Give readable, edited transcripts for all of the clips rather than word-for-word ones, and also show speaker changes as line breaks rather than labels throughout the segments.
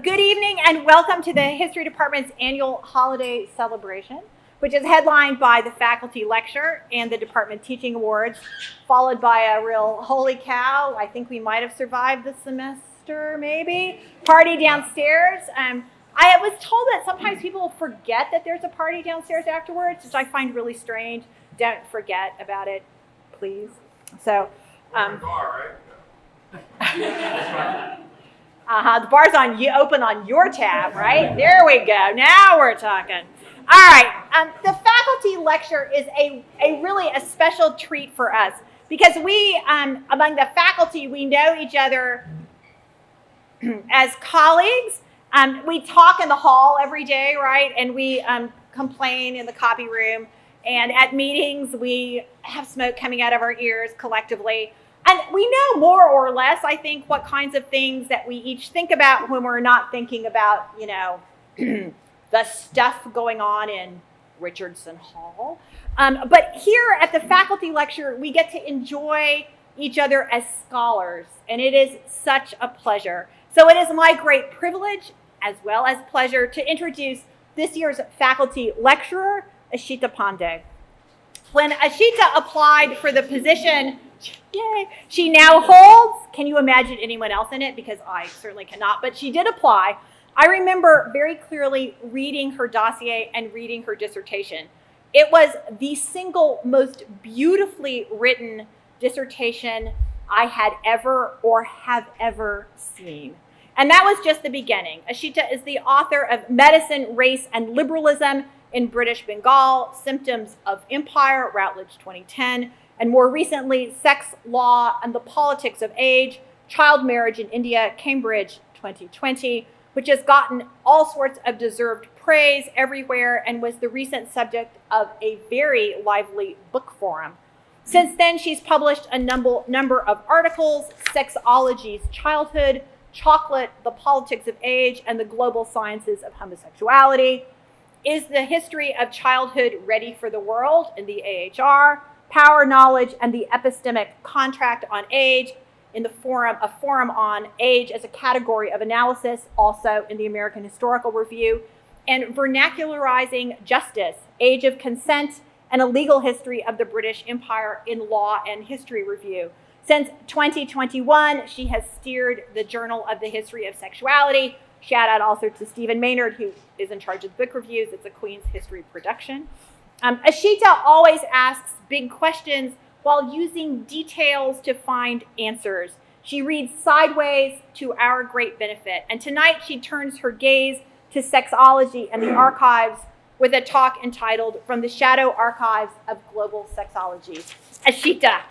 Good evening and welcome to the History Department's annual holiday celebration, which is headlined by the faculty lecture and the department teaching awards, followed by a real holy cow, I think we might have survived the semester maybe, party downstairs. I was told that sometimes people forget that there's a party downstairs afterwards, which I find really strange. Don't forget about it, please. So, the bar's open on your tab, right? There we go. Now we're talking. All right. The faculty lecture is a really a special treat for us because we, among the faculty, we know each other as colleagues. We talk in the hall every day, right? And we complain in the copy room. And at meetings, we have smoke coming out of our ears collectively. And we know more or less, I think, what kinds of things that we each think about when we're not thinking about, the stuff going on in Richardson Hall. But here at the faculty lecture, we get to enjoy each other as scholars, and it is such a pleasure. So it is my great privilege, as well as pleasure, to introduce this year's faculty lecturer, Ishita Pande. When Ishita applied for the position she now holds, can you imagine anyone else in it? Because I certainly cannot, but she did apply. I remember very clearly reading her dossier and reading her dissertation. It was the single most beautifully written dissertation I had ever or have ever seen. And that was just the beginning. Ishita is the author of Medicine, Race, and Liberalism in British Bengal, Symptoms of Empire, Routledge 2010, and more recently, Sex, Law, and the Politics of Age, Child Marriage in India, Cambridge 2020, which has gotten all sorts of deserved praise everywhere and was the recent subject of a very lively book forum. Since then, she's published a number of articles, Sexology's Childhood, Chocolate, The Politics of Age, and the Global Sciences of Homosexuality, Is the History of Childhood Ready for the World in the AHR, Power, Knowledge, and the Epistemic Contract on Age in a forum on age as a category of analysis, also in the American Historical Review, and Vernacularizing Justice, Age of Consent, and a Legal History of the British Empire in Law and History Review. Since 2021, she has steered the Journal of the History of Sexuality. Shout out also to Stephen Maynard, who is in charge of book reviews. It's a Queen's History production. Ishita always asks big questions while using details to find answers. She reads sideways to our great benefit. And tonight she turns her gaze to sexology and the archives with a talk entitled From the Shadow Archives of Global Sexology. Ishita.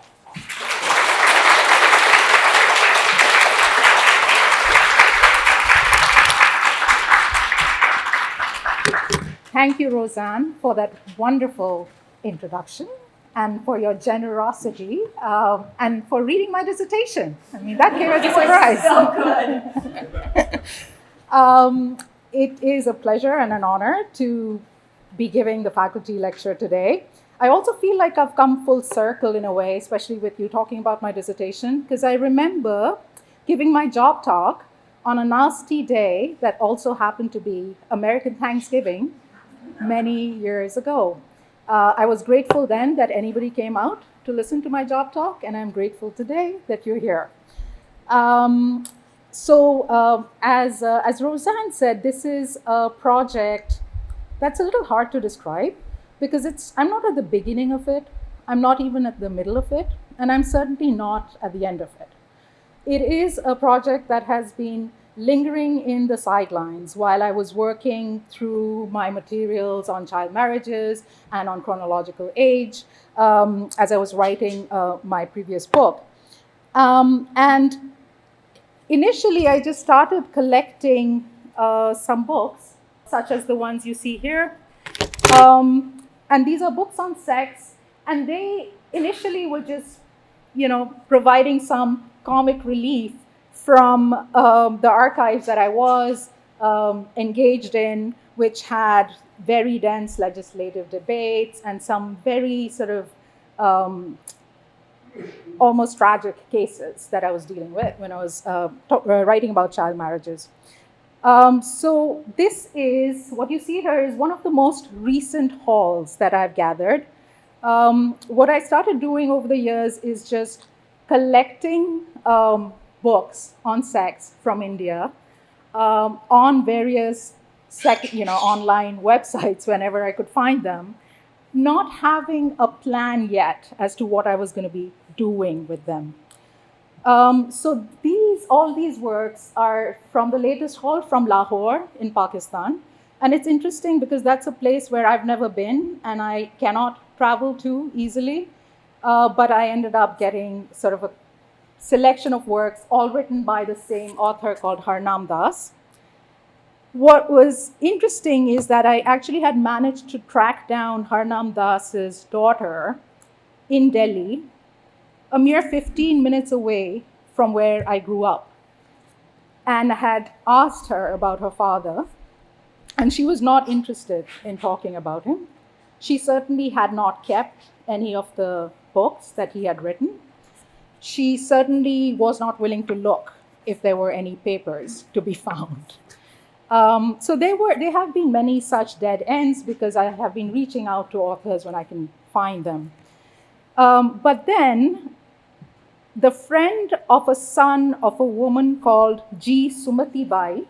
Thank you, Roseanne, for that wonderful introduction and for your generosity and for reading my dissertation. I mean, that came as a surprise. So good. It is a pleasure and an honor to be giving the faculty lecture today. I also feel like I've come full circle in a way, especially with you talking about my dissertation, because I remember giving my job talk on a nasty day that also happened to be American Thanksgiving many years ago. I was grateful then that anybody came out to listen to my job talk, and I'm grateful today that you're here. As Roseanne said, this is a project that's a little hard to describe because I'm not at the beginning of it, I'm not even at the middle of it, and I'm certainly not at the end of it. It is a project that has been lingering in the sidelines while I was working through my materials on child marriages and on chronological age as I was writing my previous book. And initially, I just started collecting some books, such as the ones you see here. And these are books on sex, and they initially were just, providing some comic relief from the archives that I was engaged in, which had very dense legislative debates and some very sort of almost tragic cases that I was dealing with when I was writing about child marriages. So this is, what you see here is one of the most recent hauls that I've gathered. What I started doing over the years is just collecting books on sex from India on various online websites whenever I could find them, not having a plan yet as to what I was going to be doing with them. So all these works are from the latest haul from Lahore in Pakistan. And it's interesting because that's a place where I've never been and I cannot travel to easily. But I ended up getting sort of a selection of works all written by the same author called Harnam Das. What was interesting is that I actually had managed to track down Harnam Das's daughter in Delhi, a mere 15 minutes away from where I grew up, and had asked her about her father, and she was not interested in talking about him. She certainly had not kept any of the books that he had written. She certainly was not willing to look if there were any papers to be found. So there have been many such dead ends because I have been reaching out to authors when I can find them. But then the friend of a son of a woman called G. Sumati Bai,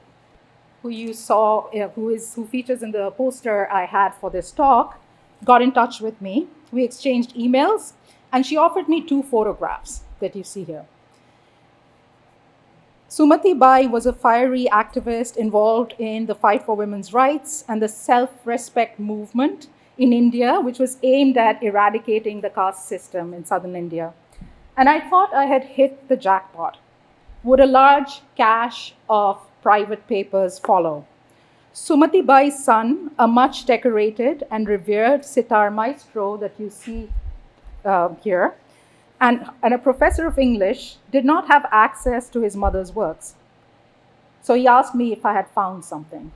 who you saw, who features in the poster I had for this talk, got in touch with me. We exchanged emails, and she offered me 2 photographs that you see here. Sumati Bai was a fiery activist involved in the fight for women's rights and the self-respect movement in India, which was aimed at eradicating the caste system in southern India. And I thought I had hit the jackpot. Would a large cache of private papers follow? Sumati Bai's son, a much decorated and revered sitar maestro that you see here, and a professor of English, did not have access to his mother's works. So he asked me if I had found something.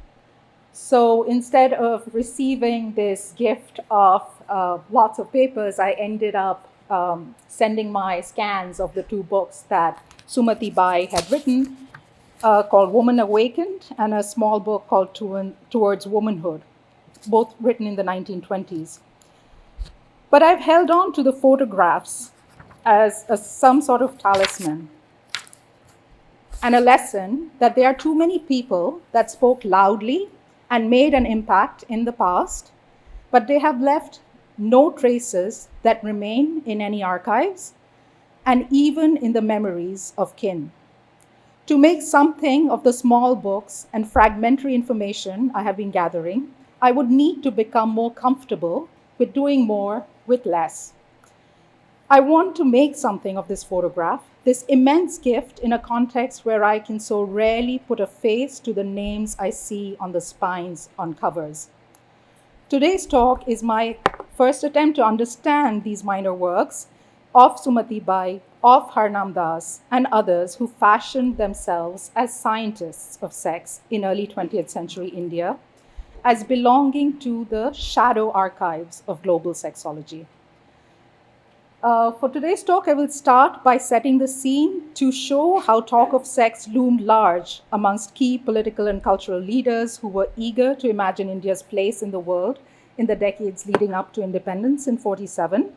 So instead of receiving this gift of lots of papers, I ended up sending my scans of the 2 books that Sumati Bai had written, called Woman Awakened, and a small book called Towards Womanhood, both written in the 1920s. But I've held on to the photographs as some sort of talisman and a lesson that there are too many people that spoke loudly and made an impact in the past, but they have left no traces that remain in any archives and even in the memories of kin. To make something of the small books and fragmentary information I have been gathering, I would need to become more comfortable with doing more with less. I want to make something of this photograph, this immense gift, in a context where I can so rarely put a face to the names I see on the spines on covers. Today's talk is my first attempt to understand these minor works of Sumati Bai, of Harnam Das, and others who fashioned themselves as scientists of sex in early 20th century India, as belonging to the shadow archives of global sexology. For today's talk, I will start by setting the scene to show how talk of sex loomed large amongst key political and cultural leaders who were eager to imagine India's place in the world in the decades leading up to independence in 1947.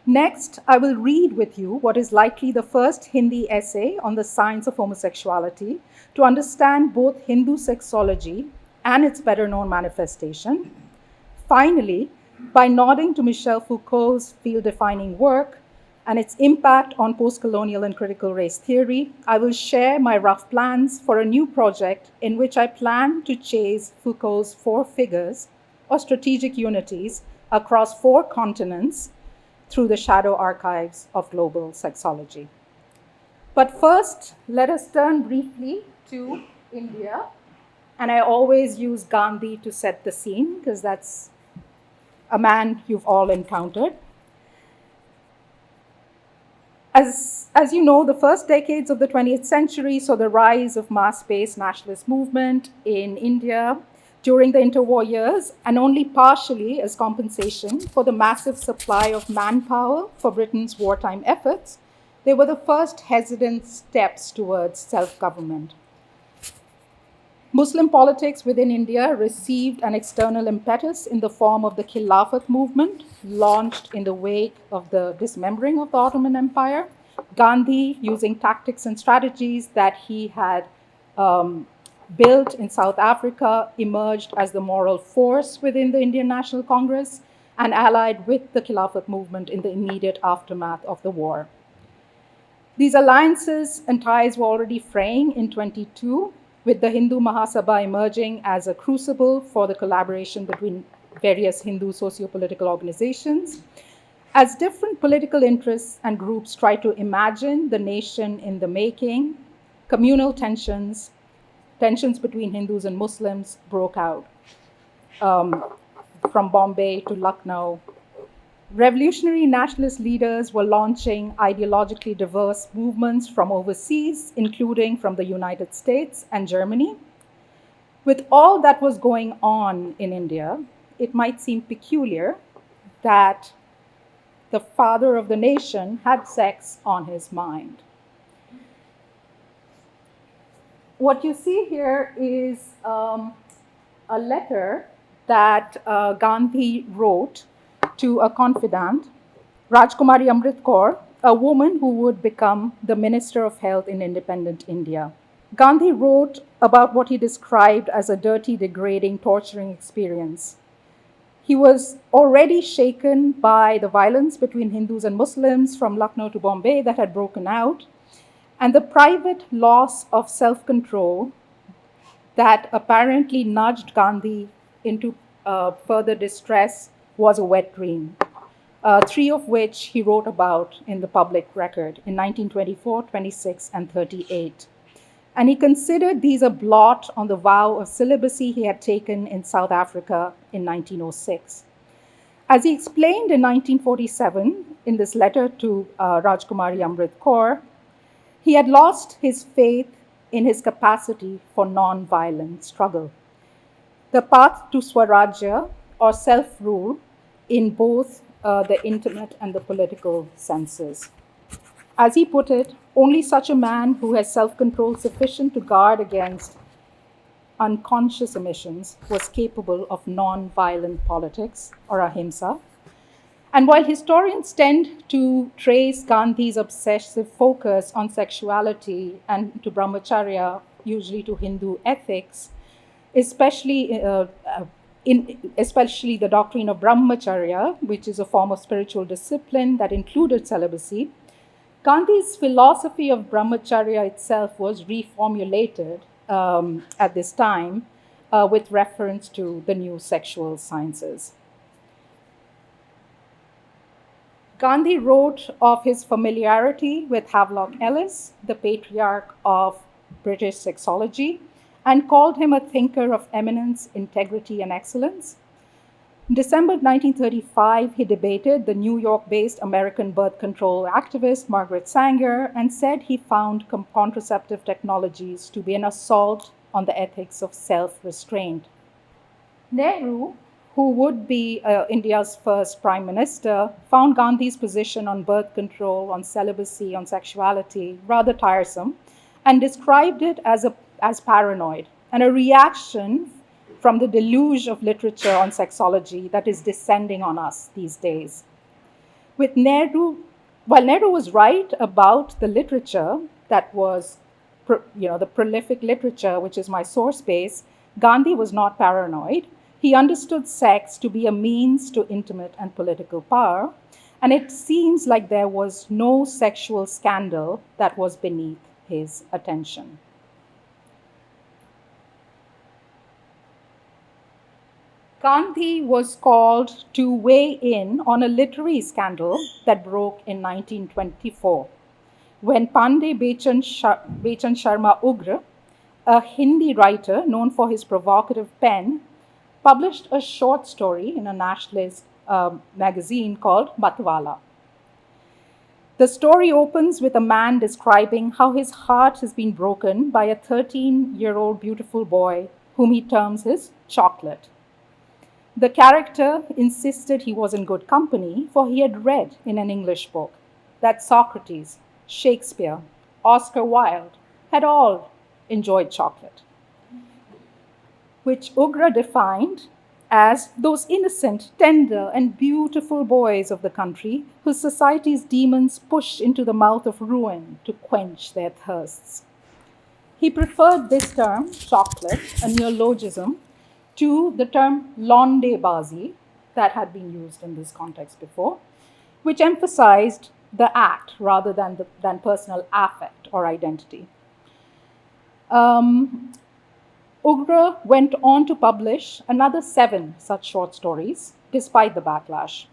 Next, I will read with you what is likely the first Hindi essay on the science of homosexuality to understand both Hindu sexology and its better-known manifestation. Finally, by nodding to Michel Foucault's field-defining work and its impact on post-colonial and critical race theory, I will share my rough plans for a new project in which I plan to chase Foucault's 4 figures or strategic unities across 4 continents through the shadow archives of global sexology. But first, let us turn briefly to India. And I always use Gandhi to set the scene because that's a man you've all encountered. As you know, the first decades of the 20th century saw the rise of mass-based nationalist movement in India during the interwar years, and only partially as compensation for the massive supply of manpower for Britain's wartime efforts. They were the first hesitant steps towards self-government. Muslim politics within India received an external impetus in the form of the Khilafat movement, launched in the wake of the dismembering of the Ottoman Empire. Gandhi, using tactics and strategies that he had um, built in South Africa, emerged as the moral force within the Indian National Congress and allied with the Khilafat movement in the immediate aftermath of the war. These alliances and ties were already fraying in 22, with the Hindu Mahasabha emerging as a crucible for the collaboration between various Hindu socio-political organizations. As different political interests and groups tried to imagine the nation in the making, communal tensions between Hindus and Muslims broke out. From Bombay to Lucknow, revolutionary nationalist leaders were launching ideologically diverse movements from overseas, including from the United States and Germany. With all that was going on in India, it might seem peculiar that the father of the nation had sex on his mind. What you see here is a letter that Gandhi wrote to a confidant, Rajkumari Amrit Kaur, a woman who would become the Minister of Health in independent India. Gandhi wrote about what he described as a dirty, degrading, torturing experience. He was already shaken by the violence between Hindus and Muslims from Lucknow to Bombay that had broken out, and the private loss of self-control that apparently nudged Gandhi into further distress was a wet dream, three of which he wrote about in the public record in 1924, 26, and 38. And he considered these a blot on the vow of celibacy he had taken in South Africa in 1906. As he explained in 1947 in this letter to Rajkumari Amrit Kaur, he had lost his faith in his capacity for non-violent struggle. The path to Swarajya, or self-rule, in both the intimate and the political senses. As he put it, only such a man who has self-control sufficient to guard against unconscious emissions was capable of non-violent politics, or ahimsa. And while historians tend to trace Gandhi's obsessive focus on sexuality and to brahmacharya, usually to Hindu ethics, especially the doctrine of brahmacharya, which is a form of spiritual discipline that included celibacy, Gandhi's philosophy of brahmacharya itself was reformulated at this time with reference to the new sexual sciences. Gandhi wrote of his familiarity with Havelock Ellis, the patriarch of British sexology, and called him a thinker of eminence, integrity, and excellence. In December 1935, he debated the New York-based American birth control activist Margaret Sanger and said he found contraceptive technologies to be an assault on the ethics of self-restraint. Nehru, who would be India's first prime minister, found Gandhi's position on birth control, on celibacy, on sexuality rather tiresome and described it as paranoid and a reaction from the deluge of literature on sexology that is descending on us these days. With Nehru, while Nehru was right about the literature that was, the prolific literature, which is my source base, Gandhi was not paranoid. He understood sex to be a means to intimate and political power, and it seems like there was no sexual scandal that was beneath his attention. Gandhi was called to weigh in on a literary scandal that broke in 1924 when Pandey Bechan Sharma Ugra, a Hindi writer known for his provocative pen, published a short story in a nationalist magazine called Matwala. The story opens with a man describing how his heart has been broken by a 13-year-old beautiful boy whom he terms his chocolate. The character insisted he was in good company, for he had read in an English book that Socrates, Shakespeare, Oscar Wilde had all enjoyed chocolate. which Ugra defined as those innocent, tender, and beautiful boys of the country whose society's demons push into the mouth of ruin to quench their thirsts. He preferred this term, chocolate, a neologism, to the term londe-bazi that had been used in this context before, which emphasized the act rather than personal affect or identity. Ugra went on to publish another 7 such short stories, despite the backlash.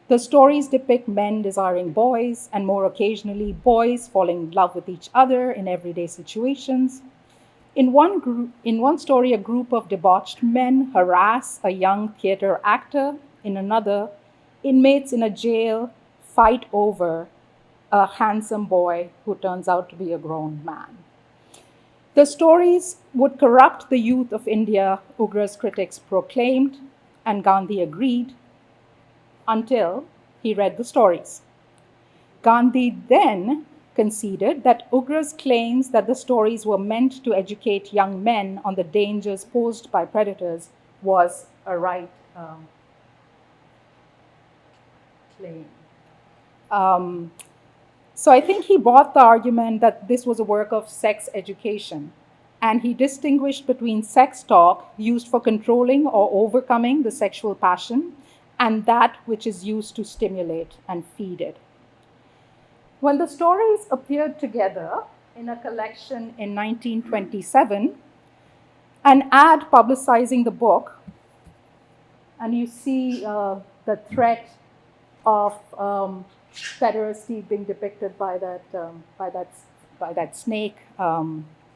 The stories depict men desiring boys, and more occasionally, boys falling in love with each other in everyday situations. In one story, a group of debauched men harass a young theater actor. In another, inmates in a jail fight over a handsome boy who turns out to be a grown man. The stories would corrupt the youth of India, Ugra's critics proclaimed, and Gandhi agreed until he read the stories. Gandhi then conceded that Ugra's claims that the stories were meant to educate young men on the dangers posed by predators was a right claim. So I think he bought the argument that this was a work of sex education, and he distinguished between sex talk used for controlling or overcoming the sexual passion and that which is used to stimulate and feed it. When the stories appeared together in a collection in 1927, an ad publicizing the book, and you see the threat of pederasty being depicted by that snake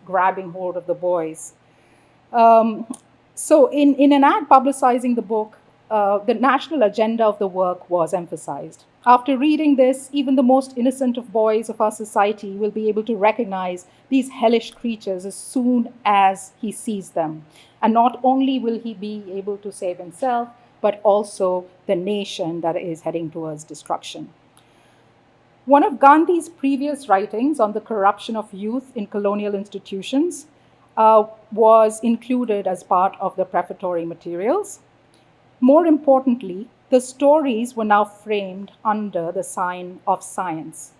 grabbing hold of the boys. So in an ad publicizing the book, the national agenda of the work was emphasized. After reading this, even the most innocent of boys of our society will be able to recognize these hellish creatures as soon as he sees them. And not only will he be able to save himself, but also the nation that is heading towards destruction. One of Gandhi's previous writings on the corruption of youth in colonial institutions was included as part of the prefatory materials. More importantly, the stories were now framed under the sign of science.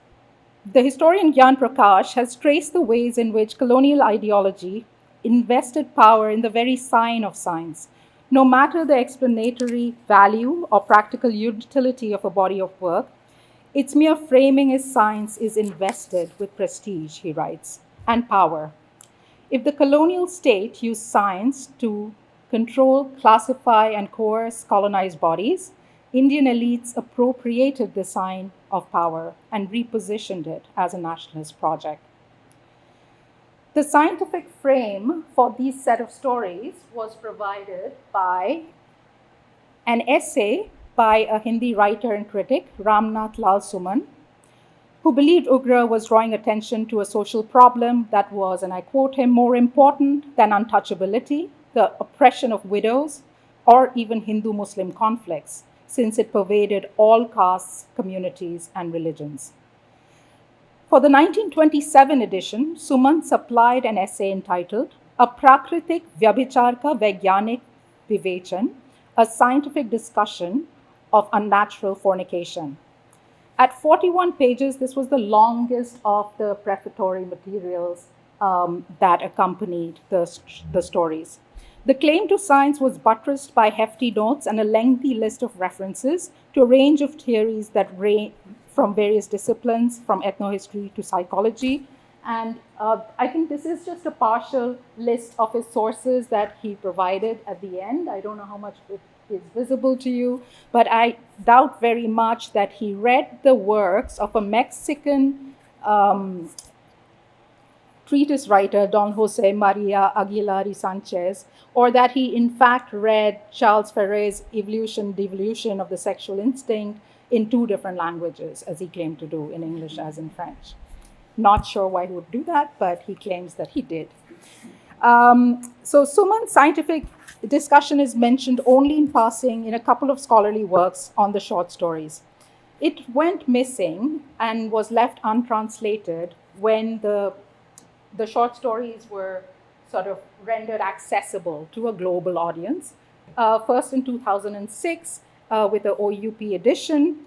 The historian Gyan Prakash has traced the ways in which colonial ideology invested power in the very sign of science. No matter the explanatory value or practical utility of a body of work, its mere framing as science is invested with prestige, he writes, and power. If the colonial state used science to control, classify, and coerce colonized bodies, Indian elites appropriated the sign of power and repositioned it as a nationalist project. The scientific frame for these set of stories was provided by an essay by a Hindi writer and critic, Ramnath Lal Suman, who believed Ugra was drawing attention to a social problem that was, and I quote him, more important than untouchability, the oppression of widows, or even Hindu-Muslim conflicts, since it pervaded all castes, communities, and religions. For the 1927 edition, Suman supplied an essay entitled A Prakritik Vyabhichar Ka Vaigyanik Vivechan, a scientific discussion of unnatural fornication. At 41 pages, this was the longest of the prefatory materials that accompanied the stories. The claim to science was buttressed by hefty notes and a lengthy list of references to a range of theories that range from various disciplines, from ethnohistory to psychology. And I think this is just a partial list of his sources that he provided at the end. I don't know how much it is visible to you, but I doubt very much that he read the works of a Mexican treatise writer, Don Jose Maria Aguilar y Sanchez, or that he in fact read Charles Ferre's Evolution, Devolution of the Sexual Instinct in 2 different languages, as he claimed to do, in English as in French. Not sure why he would do that, but he claims that he did. So Suman's scientific discussion is mentioned only in passing in a couple of scholarly works on the short stories. It went missing and was left untranslated when the short stories were sort of rendered accessible to a global audience. First in 2006 with the OUP edition,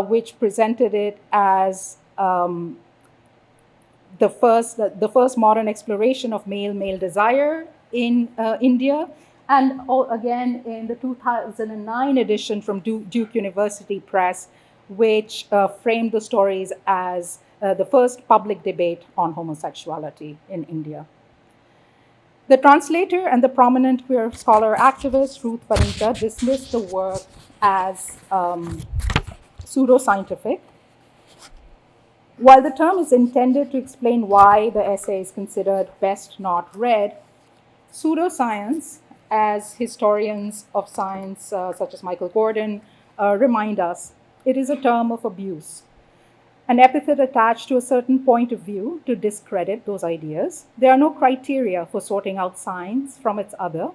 which presented it as the first modern exploration of male desire in India, and again in the 2009 edition from Duke University Press, which framed the stories as the first public debate on homosexuality in India. The translator and the prominent queer scholar activist Ruth Parinta dismissed the work as pseudoscientific. While the term is intended to explain why the essay is considered best not read, pseudoscience, as historians of science such as Michael Gordon remind us, it is a term of abuse, an epithet attached to a certain point of view to discredit those ideas. There are no criteria for sorting out science from its other.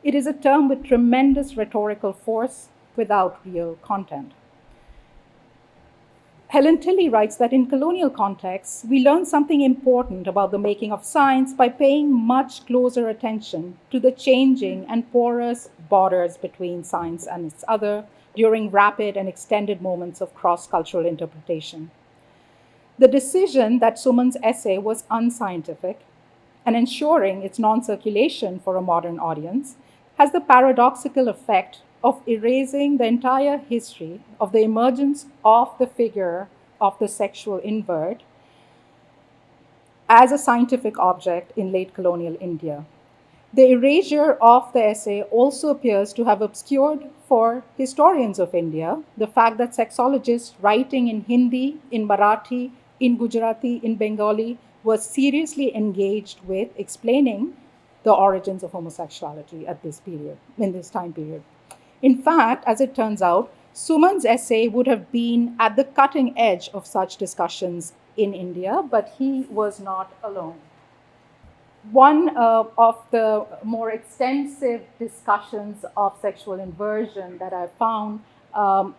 It is a term with tremendous rhetorical force without real content. Helen Tilley writes that in colonial contexts, we learn something important about the making of science by paying much closer attention to the changing and porous borders between science and its other during rapid and extended moments of cross-cultural interpretation. The decision that Suman's essay was unscientific and ensuring its non-circulation for a modern audience has the paradoxical effect of erasing the entire history of the emergence of the figure of the sexual invert as a scientific object in late colonial India. The erasure of the essay also appears to have obscured for historians of India the fact that sexologists writing in Hindi, in Marathi, in Gujarati, in Bengali were seriously engaged with explaining the origins of homosexuality at this period, in this time period. In fact, as it turns out, Suman's essay would have been at the cutting edge of such discussions in India, but he was not alone. One of the more extensive discussions of sexual inversion that I found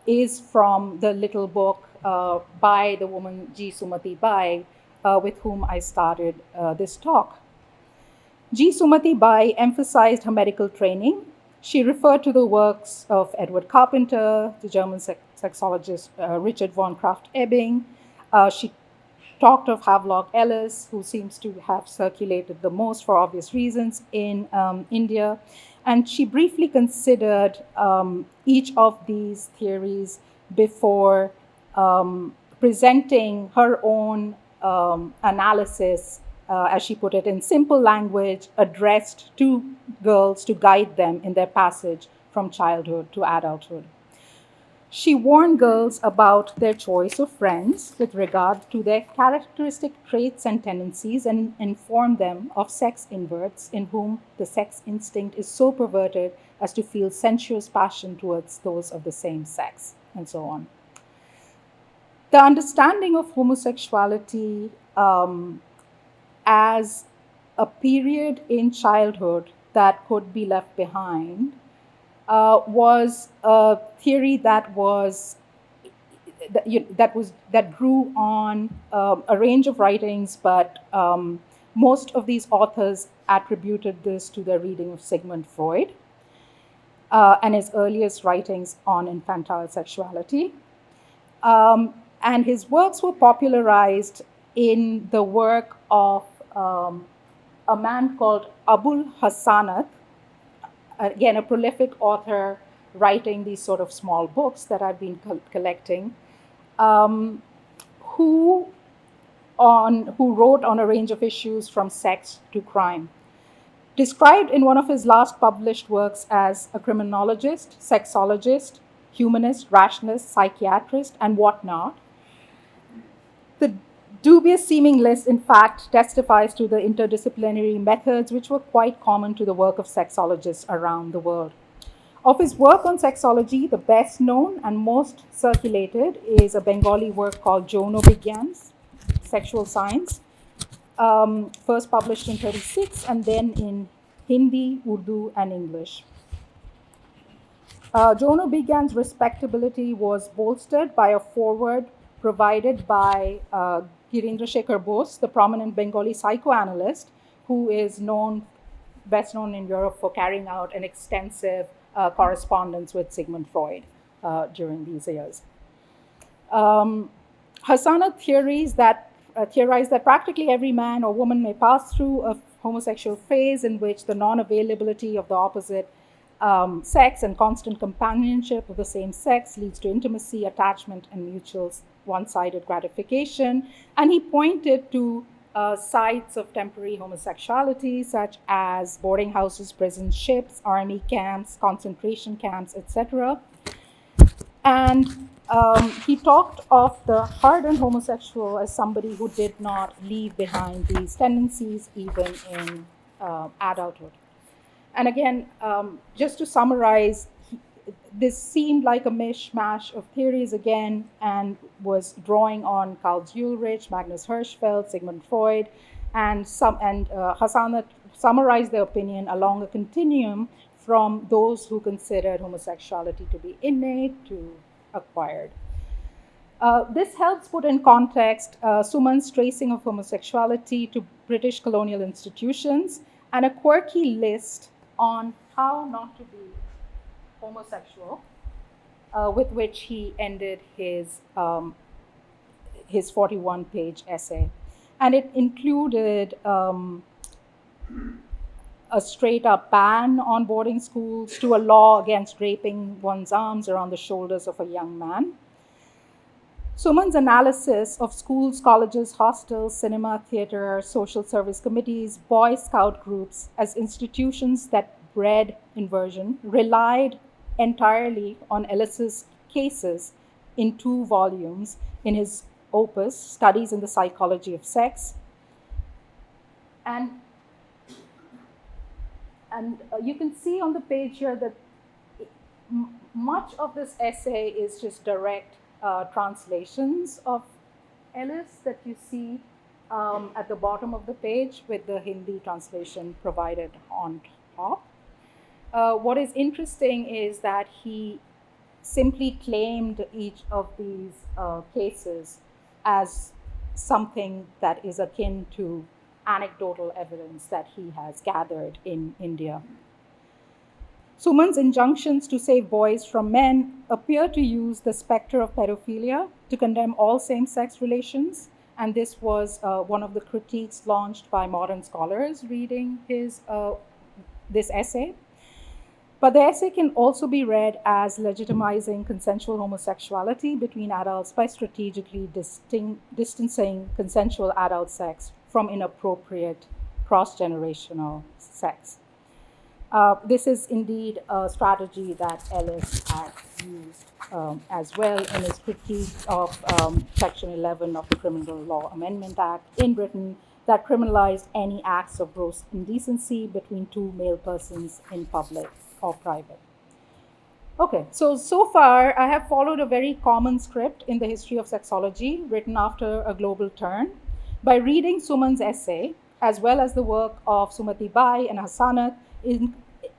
is from the little book by the woman G. Sumati Bai, with whom I started this talk. G. Sumati Bai emphasized her medical training. She referred to the works of Edward Carpenter, the German sexologist Richard von Krafft-Ebing. She talked of Havelock Ellis, who seems to have circulated the most for obvious reasons in India. And she briefly considered each of these theories before presenting her own analysis, as she put it, in simple language addressed to girls to guide them in their passage from childhood to adulthood. She warned girls about their choice of friends with regard to their characteristic traits and tendencies, and informed them of sex inverts in whom the sex instinct is so perverted as to feel sensuous passion towards those of the same sex, and so on. The understanding of homosexuality as a period in childhood that could be left behind was a theory that grew on a range of writings, but most of these authors attributed this to their reading of Sigmund Freud and his earliest writings on infantile sexuality. And his works were popularized in the work of a man called Abul Hasanath, again, a prolific author writing these sort of small books that I've been collecting, who wrote on a range of issues from sex to crime. Described in one of his last published works as a criminologist, sexologist, humanist, rationalist, psychiatrist, and whatnot, the dubious seeming list, in fact, testifies to the interdisciplinary methods which were quite common to the work of sexologists around the world. Of his work on sexology, the best known and most circulated is a Bengali work called Jauno Vigyan's Sexual Science, first published in 1936 and then in Hindi, Urdu, and English. Jauno Vigyan's respectability was bolstered by a foreword provided by Girindra Shekhar Bose, the prominent Bengali psychoanalyst, who is best known in Europe for carrying out an extensive correspondence with Sigmund Freud during these years. Hasana theorized that practically every man or woman may pass through a homosexual phase in which the non-availability of the opposite sex and constant companionship of the same sex leads to intimacy, attachment, and mutual one-sided gratification. And he pointed to sites of temporary homosexuality, such as boarding houses, prison ships, army camps, concentration camps, etc. And he talked of the hardened homosexual as somebody who did not leave behind these tendencies even in adulthood. And again, just to summarize, this seemed like a mishmash of theories again, and was drawing on Karl Ulrich, Magnus Hirschfeld, Sigmund Freud, and Hasana summarized their opinion along a continuum from those who considered homosexuality to be innate to acquired. This helps put in context Suman's tracing of homosexuality to British colonial institutions and a quirky list on how not to be homosexual, with which he ended his 41-page essay. And it included a straight-up ban on boarding schools to a law against draping one's arms around the shoulders of a young man. Suman's analysis of schools, colleges, hostels, cinema, theater, social service committees, Boy Scout groups as institutions that bred inversion relied entirely on Ellis's cases in 2 volumes in his opus, Studies in the Psychology of Sex. And you can see on the page here that much of this essay is just direct translations of Ellis that you see at the bottom of the page, with the Hindi translation provided on top. What is interesting is that he simply claimed each of these cases as something that is akin to anecdotal evidence that he has gathered in India. Suman's injunctions to save boys from men appear to use the specter of pedophilia to condemn all same-sex relations, and this was one of the critiques launched by modern scholars reading this essay. But the essay can also be read as legitimizing consensual homosexuality between adults by strategically distancing consensual adult sex from inappropriate cross-generational sex. This is indeed a strategy that Ellis had used as well in his critique of Section 11 of the Criminal Law Amendment Act in Britain that criminalized any acts of gross indecency between 2 male persons in public or private. Okay, so far I have followed a very common script in the history of sexology written after a global turn by reading Suman's essay as well as the work of Sumati Bai and Hassanat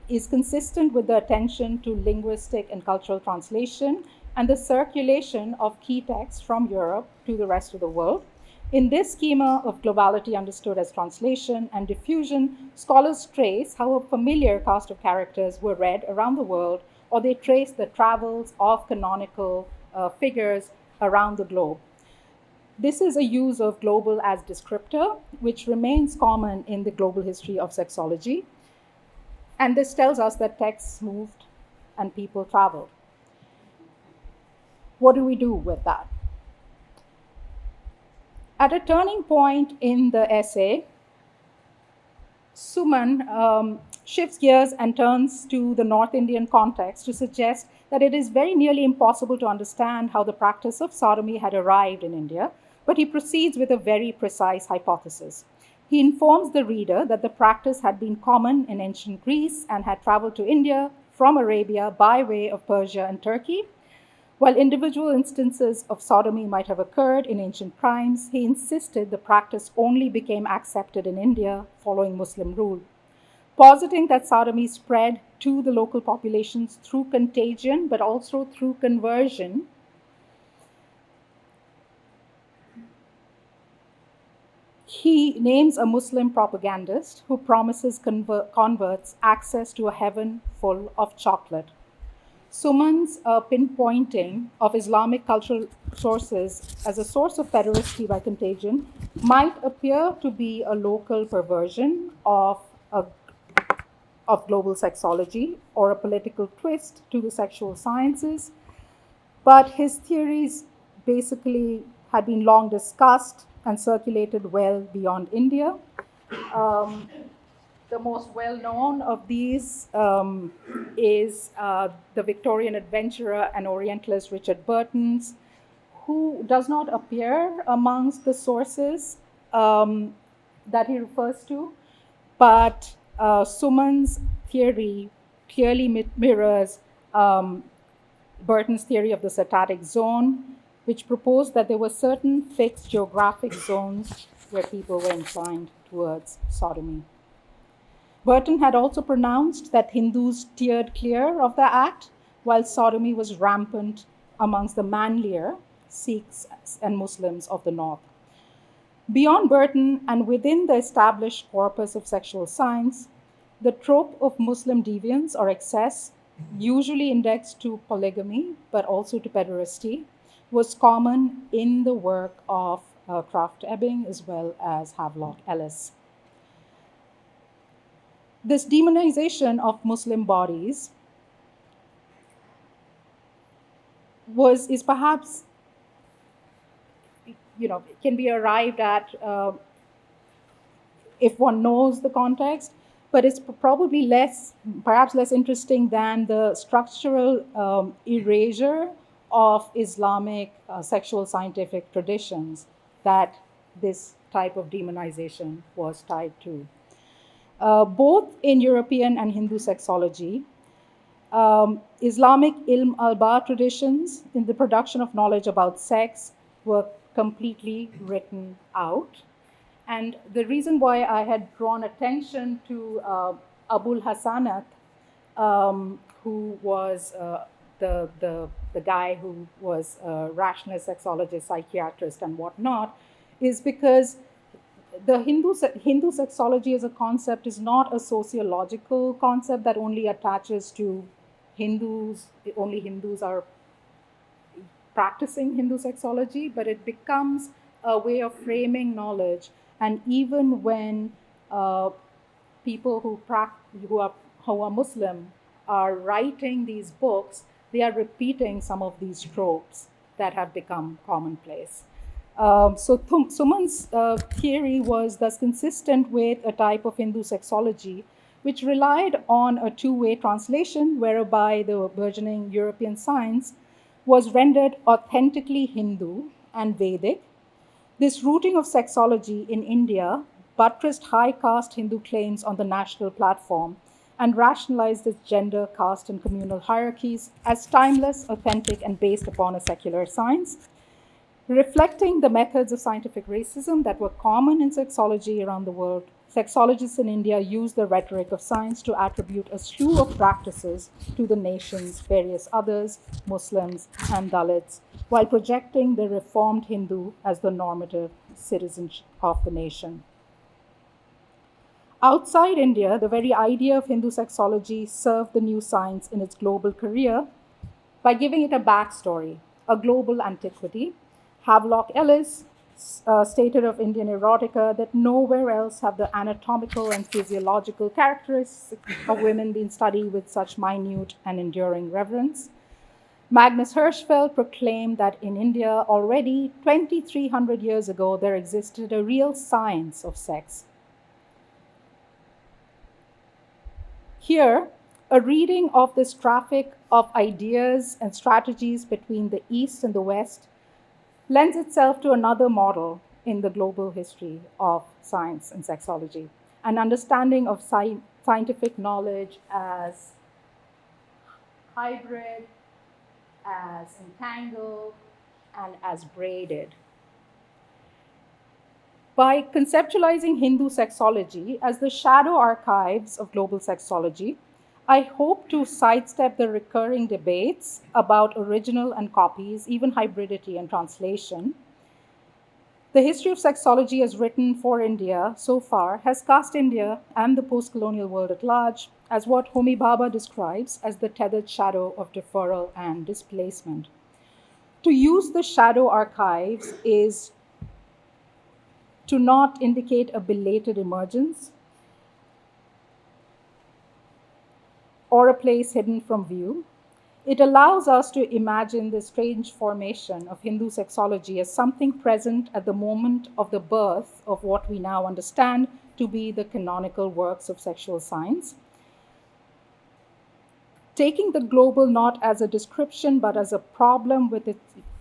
is consistent with the attention to linguistic and cultural translation and the circulation of key texts from Europe to the rest of the world. In this schema of globality understood as translation and diffusion, scholars trace how a familiar cast of characters were read around the world, or they trace the travels of canonical figures around the globe. This is a use of global as descriptor, which remains common in the global history of sexology. And this tells us that texts moved and people traveled. What do we do with that? At a turning point in the essay, Suman shifts gears and turns to the North Indian context to suggest that it is very nearly impossible to understand how the practice of sodomy had arrived in India, but he proceeds with a very precise hypothesis. He informs the reader that the practice had been common in ancient Greece and had traveled to India from Arabia by way of Persia and Turkey. While individual instances of sodomy might have occurred in ancient times, he insisted the practice only became accepted in India following Muslim rule. Positing that sodomy spread to the local populations through contagion, but also through conversion, He names a Muslim propagandist who promises converts access to a heaven full of chocolate. Suman's pinpointing of Islamic cultural sources as a source of pederasty by contagion might appear to be a local perversion of global sexology or a political twist to the sexual sciences, but his theories basically had been long discussed and circulated well beyond India. Um, the most well known of these is the Victorian adventurer and Orientalist Richard Burton's, who does not appear amongst the sources that he refers to, but Suman's theory clearly mirrors Burton's theory of the satatic zone, which proposed that there were certain fixed geographic zones where people were inclined towards sodomy. Burton had also pronounced that Hindus steered clear of the act, while sodomy was rampant amongst the manlier Sikhs and Muslims of the north. Beyond Burton and within the established corpus of sexual science, the trope of Muslim deviance or excess, usually indexed to polygamy but also to pederasty, was common in the work of Krafft-Ebing as well as Havelock Ellis. This demonization of Muslim bodies is perhaps, can be arrived at if one knows the context, but it's probably perhaps less interesting than the structural erasure of Islamic sexual scientific traditions that this type of demonization was tied to. Both in European and Hindu sexology, Islamic ilm al-ba traditions in the production of knowledge about sex were completely written out. And the reason why I had drawn attention to Abul Hasanat, who was the guy who was a rationalist, sexologist, psychiatrist, and whatnot, is because the Hindu sexology as a concept is not a sociological concept that only attaches to Hindus. Only Hindus are practicing Hindu sexology, but it becomes a way of framing knowledge. And even when people who are Muslim are writing these books, they are repeating some of these tropes that have become commonplace. So Suman's theory was thus consistent with a type of Hindu sexology which relied on a two-way translation whereby the burgeoning European science was rendered authentically Hindu and Vedic. This rooting of sexology in India buttressed high caste Hindu claims on the national platform and rationalized its gender, caste, and communal hierarchies as timeless, authentic, and based upon a secular science. Reflecting the methods of scientific racism that were common in sexology around the world, sexologists in India used the rhetoric of science to attribute a slew of practices to the nation's various others, Muslims and Dalits, while projecting the reformed Hindu as the normative citizen of the nation. Outside India, the very idea of Hindu sexology served the new science in its global career by giving it a backstory, a global antiquity. Havelock Ellis stated of Indian erotica that nowhere else have the anatomical and physiological characteristics of women been studied with such minute and enduring reverence. Magnus Hirschfeld proclaimed that in India already 2,300 years ago there existed a real science of sex. Here, a reading of this traffic of ideas and strategies between the East and the West lends itself to another model in the global history of science and sexology, an understanding of scientific knowledge as hybrid, as entangled, and as braided. By conceptualizing Hindu sexology as the shadow archives of global sexology, I hope to sidestep the recurring debates about original and copies, even hybridity and translation, The history of sexology as written for India so far has cast India and the post-colonial world at large as what Homi Bhabha describes as the tethered shadow of deferral and displacement. To use the shadow archives is to not indicate a belated emergence or a place hidden from view. It allows us to imagine the strange formation of Hindu sexology as something present at the moment of the birth of what we now understand to be the canonical works of sexual science. Taking the global not as a description but as a problem with it,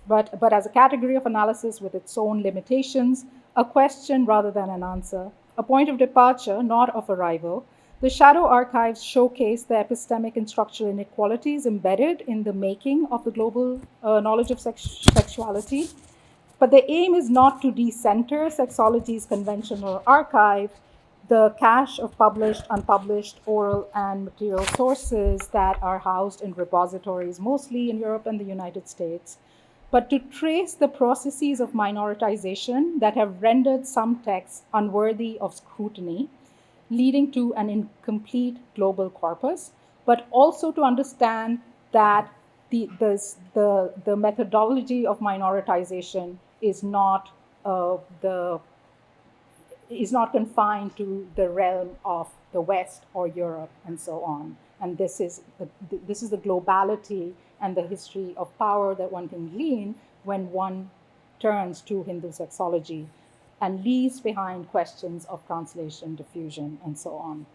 but as a category of analysis with its own limitations, a question rather than an answer, a point of departure, not of arrival. The shadow archives showcase the epistemic and structural inequalities embedded in the making of the global knowledge of sexuality. But the aim is not to decenter sexology's conventional archive, the cache of published, unpublished, oral, and material sources that are housed in repositories, mostly in Europe and the United States, but to trace the processes of minoritization that have rendered some texts unworthy of scrutiny, leading to an incomplete global corpus, but also to understand that the methodology of minoritization is not is not confined to the realm of the West or Europe and so on. And this is the globality and the history of power that one can glean when one turns to Hindu sexology and leaves behind questions of translation, diffusion, and so on.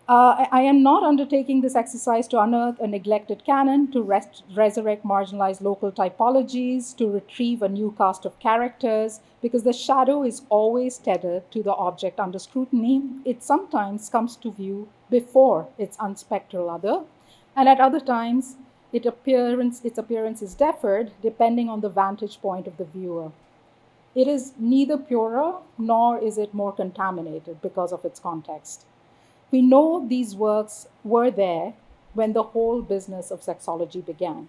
I am not undertaking this exercise to unearth a neglected canon, to resurrect marginalized local typologies, to retrieve a new cast of characters, because the shadow is always tethered to the object under scrutiny. It sometimes comes to view before its unspectral other, and at other times, its appearance is deferred depending on the vantage point of the viewer. It is neither purer nor is it more contaminated because of its context. We know these works were there when the whole business of sexology began,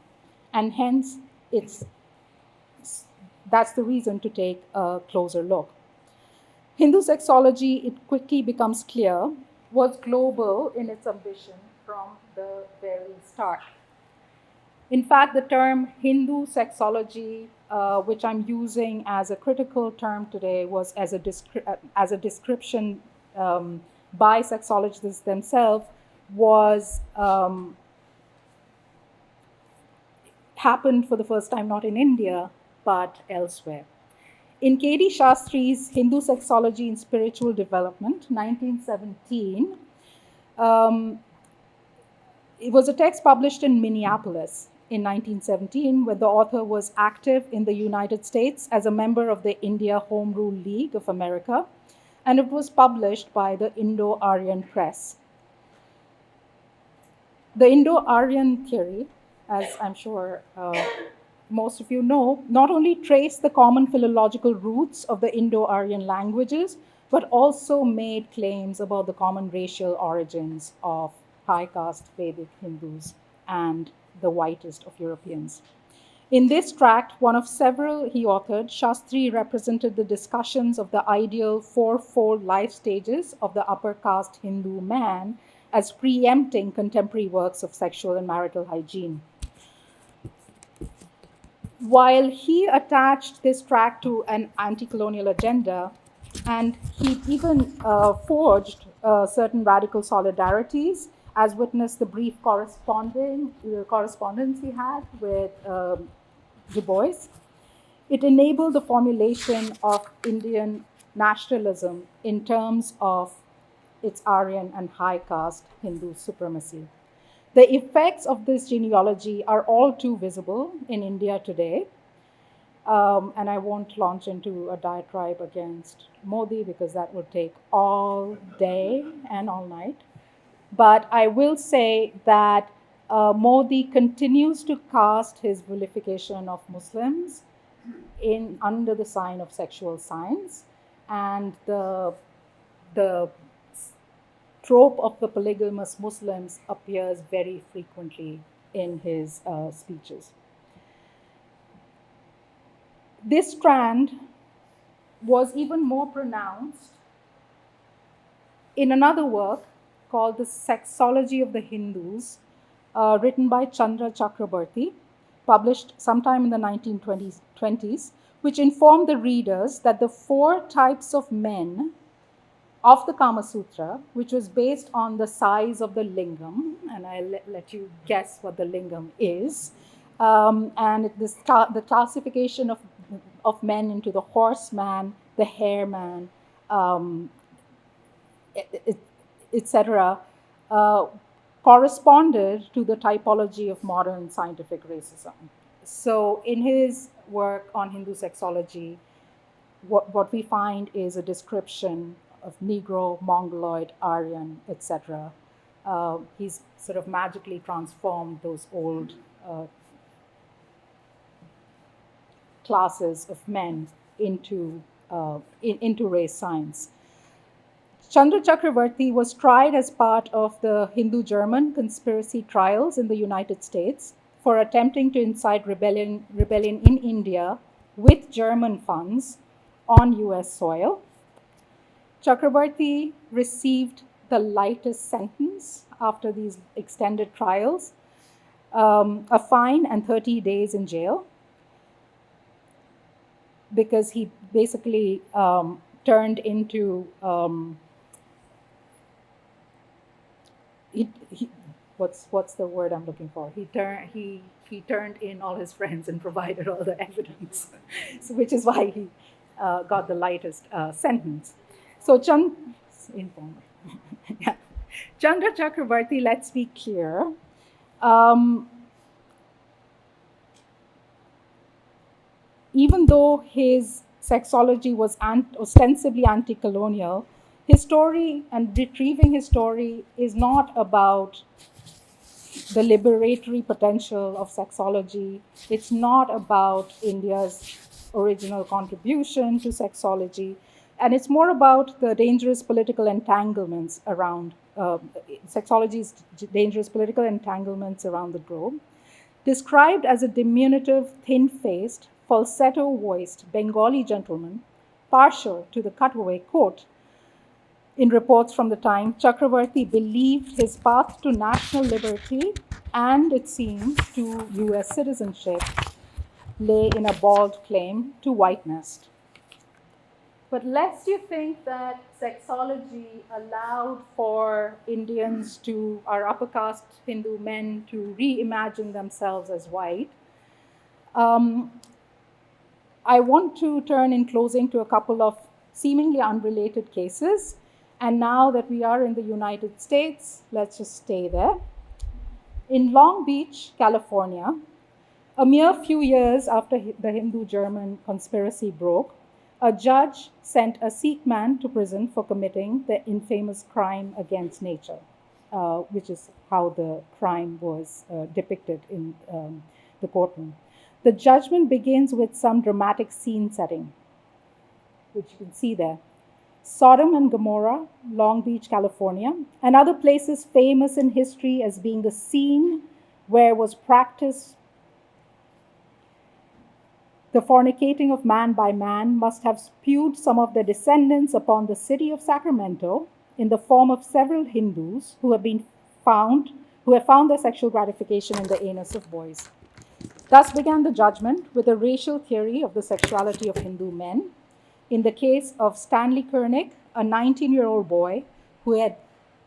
and hence that's the reason to take a closer look. Hindu sexology, it quickly becomes clear, was global in its ambition from the very start. In fact, the term Hindu sexology, which I'm using as a critical term today, was as a description by sexologists themselves, was happened for the first time not in India but elsewhere. In K.D. Shastri's Hindu Sexology in Spiritual Development, 1917, it was a text published in Minneapolis in 1917 when the author was active in the United States as a member of the India Home Rule League of America, and it was published by the Indo-Aryan Press. The Indo-Aryan theory, as I'm sure most of you know, not only traced the common philological roots of the Indo-Aryan languages, but also made claims about the common racial origins of high caste Vedic Hindus and the whitest of Europeans. In this tract, one of several he authored, Shastri represented the discussions of the ideal fourfold life stages of the upper caste Hindu man as preempting contemporary works of sexual and marital hygiene. While he attached this tract to an anti-colonial agenda, and he even forged certain radical solidarities, as witnessed the brief correspondence he had with Du Bois, it enabled the formulation of Indian nationalism in terms of its Aryan and high caste Hindu supremacy. The effects of this genealogy are all too visible in India today. And I won't launch into a diatribe against Modi because that would take all day and all night. But I will say that Modi continues to cast his vilification of Muslims under the sign of sexual science, and the trope of the polygamous Muslims appears very frequently in his speeches. This strand was even more pronounced in another work called The Sexology of the Hindus, written by Chandra Chakrabarti, published sometime in the 1920s, which informed the readers that the 4 types of men of the Kama Sutra, which was based on the size of the lingam, and I'll let you guess what the lingam is, and the classification of men into the horseman, the hareman, etc., corresponded to the typology of modern scientific racism. So in his work on Hindu sexology, what we find is a description of Negro, Mongoloid, Aryan, etc. He's sort of magically transformed those old classes of men into race science. Chandra Chakravarti was tried as part of the Hindu-German conspiracy trials in the United States for attempting to incite rebellion in India with German funds on US soil. Chakravarti received the lightest sentence after these extended trials, a fine and 30 days in jail, because he basically turned into what's the word I'm looking for? He turned in all his friends and provided all the evidence, so, which is why he got the lightest sentence. So yeah. Chandra Chakravarti, let's be clear, even though his sexology was ostensibly anti-colonial, his story and retrieving his story is not about the liberatory potential of sexology. It's not about India's original contribution to sexology. And it's more about the dangerous political entanglements around, sexology's dangerous political entanglements around the globe. Described as a diminutive, thin-faced, falsetto-voiced Bengali gentleman, partial to the cutaway coat, in reports from the time, Chakravarti believed his path to national liberty and, it seems, to US citizenship lay in a bald claim to whiteness. But lest you think that sexology allowed for Indians to, our upper caste Hindu men, to reimagine themselves as white, I want to turn in closing to a couple of seemingly unrelated cases. And now that we are in the United States, let's just stay there. In Long Beach, California, a mere few years after the Hindu-German conspiracy broke, a judge sent a Sikh man to prison for committing the infamous crime against nature, which is how the crime was depicted in the courtroom. The judgment begins with some dramatic scene setting, which you can see there. Sodom and Gomorrah, Long Beach, California, and other places famous in history as being the scene where was practiced the fornicating of man by man, must have spewed some of their descendants upon the city of Sacramento in the form of several Hindus who have found their sexual gratification in the anus of boys. Thus began the judgment with a racial theory of the sexuality of Hindu men. In the case of Stanley Koenig, a 19-year-old boy who had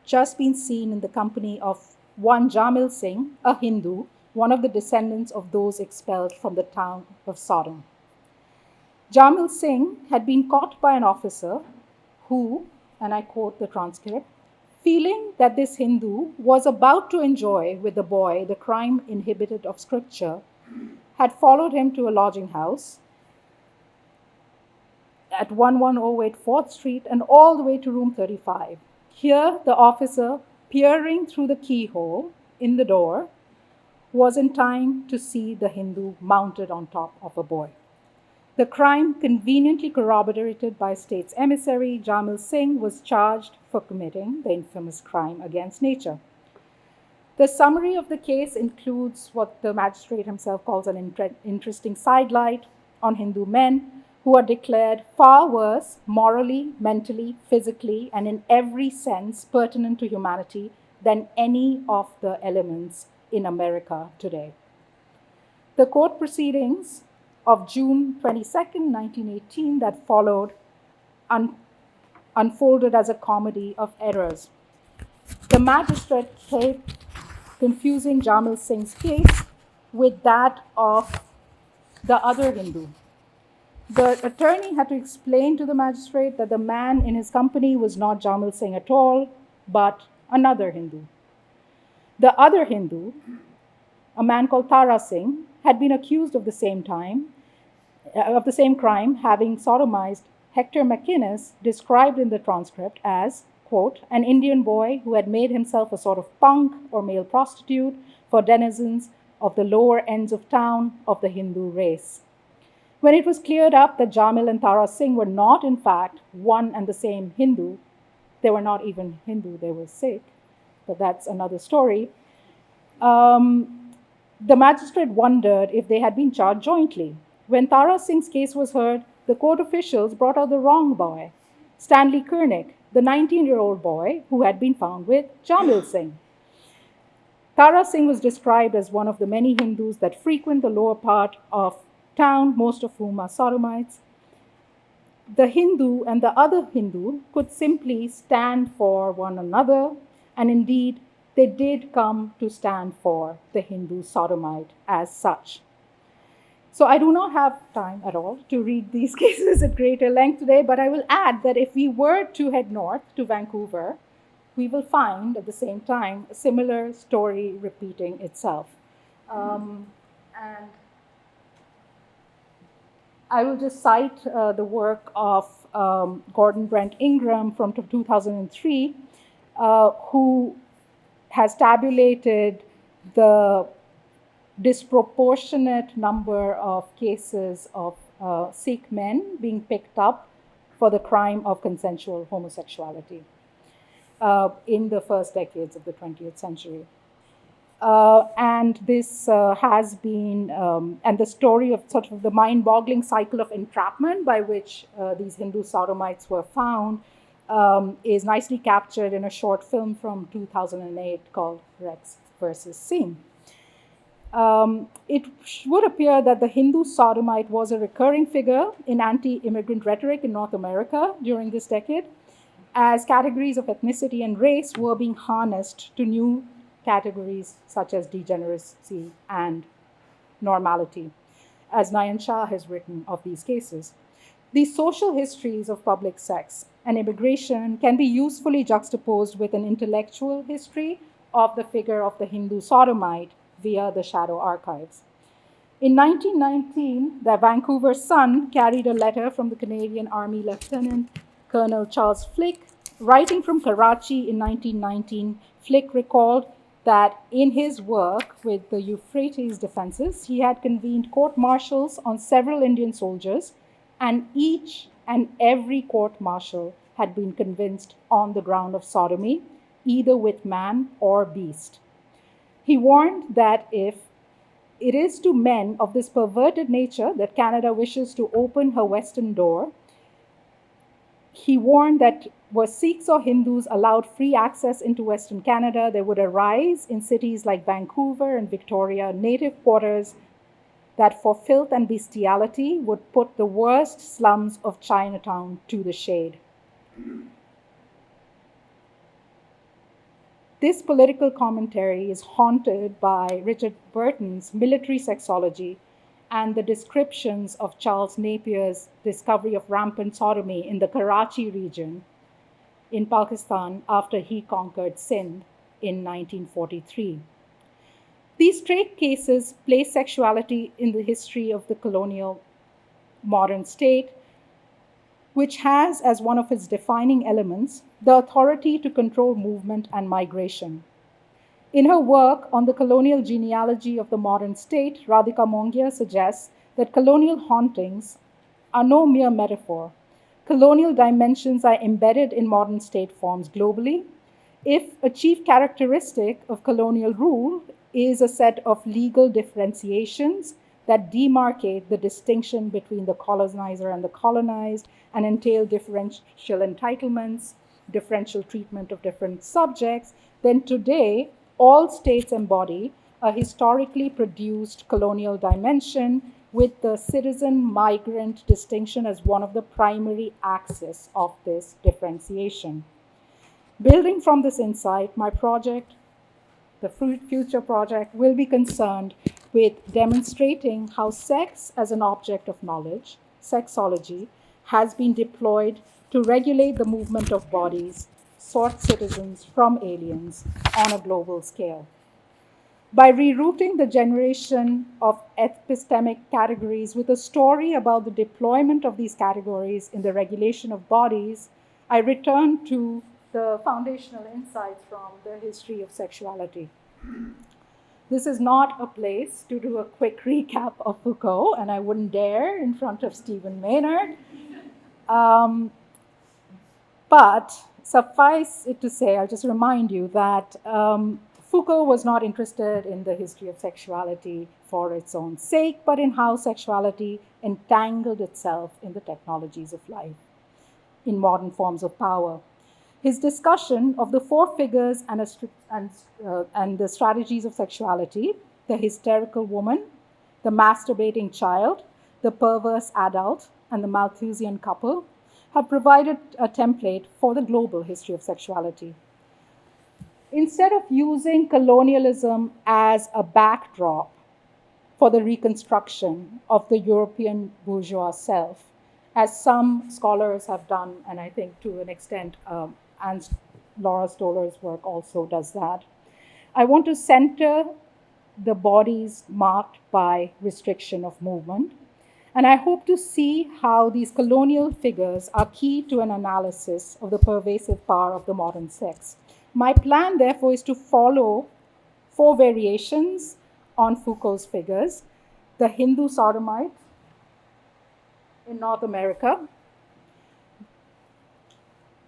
just been seen in the company of one Jamil Singh, a Hindu, one of the descendants of those expelled from the town of Sodom. Jamil Singh had been caught by an officer who, and I quote the transcript, feeling that this Hindu was about to enjoy with the boy the crime inhibited of scripture, had followed him to a lodging house at 1108 4th Street and all the way to room 35. Here, the officer, peering through the keyhole in the door, was in time to see the Hindu mounted on top of a boy. The crime, conveniently corroborated by state's emissary, Jamil Singh, was charged for committing the infamous crime against nature. The summary of the case includes what the magistrate himself calls an interesting sidelight on Hindu men who are declared far worse morally, mentally, physically, and in every sense pertinent to humanity than any of the elements in America today. The court proceedings of June 22nd, 1918, that followed unfolded as a comedy of errors. The magistrate kept confusing Jamil Singh's case with that of the other Hindu. The attorney had to explain to the magistrate that the man in his company was not Jamil Singh at all, but another Hindu. The other Hindu, a man called Tara Singh, had been accused of the same crime, having sodomized Hector McInnes, described in the transcript as, quote, an Indian boy who had made himself a sort of punk or male prostitute for denizens of the lower ends of town of the Hindu race. When it was cleared up that Jamil and Tara Singh were not, in fact, one and the same Hindu, they were not even Hindu, they were Sikh, but that's another story. The magistrate wondered if they had been charged jointly. When Tara Singh's case was heard, the court officials brought out the wrong boy, Stanley Kernick, the 19-year-old boy who had been found with Jamil Singh. Tara Singh was described as one of the many Hindus that frequent the lower part of town, most of whom are sodomites. The Hindu and the other Hindu could simply stand for one another, and indeed, they did come to stand for the Hindu sodomite as such. So I do not have time at all to read these cases at greater length today, but I will add that if we were to head north to Vancouver, we will find at the same time a similar story repeating itself. And I will just cite the work of Gordon Brent Ingram from 2003, who has tabulated the disproportionate number of cases of Sikh men being picked up for the crime of consensual homosexuality in the first decades of the 20th century. And this has been, and the story of sort of the mind-boggling cycle of entrapment by which these Hindu sodomites were found is nicely captured in a short film from 2008 called Rex versus Singh. It would appear that the Hindu sodomite was a recurring figure in anti-immigrant rhetoric in North America during this decade, as categories of ethnicity and race were being harnessed to new categories such as degeneracy and normality, as Nayan Shah has written of these cases. These social histories of public sex and immigration can be usefully juxtaposed with an intellectual history of the figure of the Hindu sodomite via the shadow archives. In 1919, the Vancouver Sun carried a letter from the Canadian Army Lieutenant Colonel Charles Flick. Writing from Karachi in 1919, Flick recalled that in his work with the Euphrates defenses, he had convened court-martials on several Indian soldiers, and each and every court-martial had been convinced on the ground of sodomy, either with man or beast. He warned that if it is to men of this perverted nature that Canada wishes to open her western door, he warned that were Sikhs or Hindus allowed free access into Western Canada, there would arise in cities like Vancouver and Victoria native quarters that for filth and bestiality would put the worst slums of Chinatown to the shade. This political commentary is haunted by Richard Burton's military sexology and the descriptions of Charles Napier's discovery of rampant sodomy in the Karachi region in Pakistan after he conquered Sindh in 1943. These trade cases place sexuality in the history of the colonial modern state, which has as one of its defining elements the authority to control movement and migration. In her work on the colonial genealogy of the modern state, Radhika Mongia suggests that colonial hauntings are no mere metaphor. Colonial dimensions are embedded in modern state forms globally. If a chief characteristic of colonial rule is a set of legal differentiations that demarcate the distinction between the colonizer and the colonized and entail differential entitlements, differential treatment of different subjects, then today all states embody a historically produced colonial dimension with the citizen-migrant distinction as one of the primary axes of this differentiation. Building from this insight, my project, the future project, will be concerned with demonstrating how sex as an object of knowledge, sexology, has been deployed to regulate the movement of bodies, sort citizens from aliens on a global scale. By rerouting the generation of epistemic categories with a story about the deployment of these categories in the regulation of bodies, I return to the foundational insights from the history of sexuality. This is not a place to do a quick recap of Foucault, and I wouldn't dare in front of Stephen Maynard. But suffice it to say, I'll just remind you that Foucault was not interested in the history of sexuality for its own sake, but in how sexuality entangled itself in the technologies of life, in modern forms of power. His discussion of the four figures and the strategies of sexuality, the hysterical woman, the masturbating child, the perverse adult, and the Malthusian couple, have provided a template for the global history of sexuality. Instead of using colonialism as a backdrop for the reconstruction of the European bourgeois self, as some scholars have done, and I think to an extent, and Laura Stoller's work also does that, I want to center the bodies marked by restriction of movement. And I hope to see how these colonial figures are key to an analysis of the pervasive power of the modern sex. My plan, therefore, is to follow four variations on Foucault's figures: the Hindu sodomite in North America,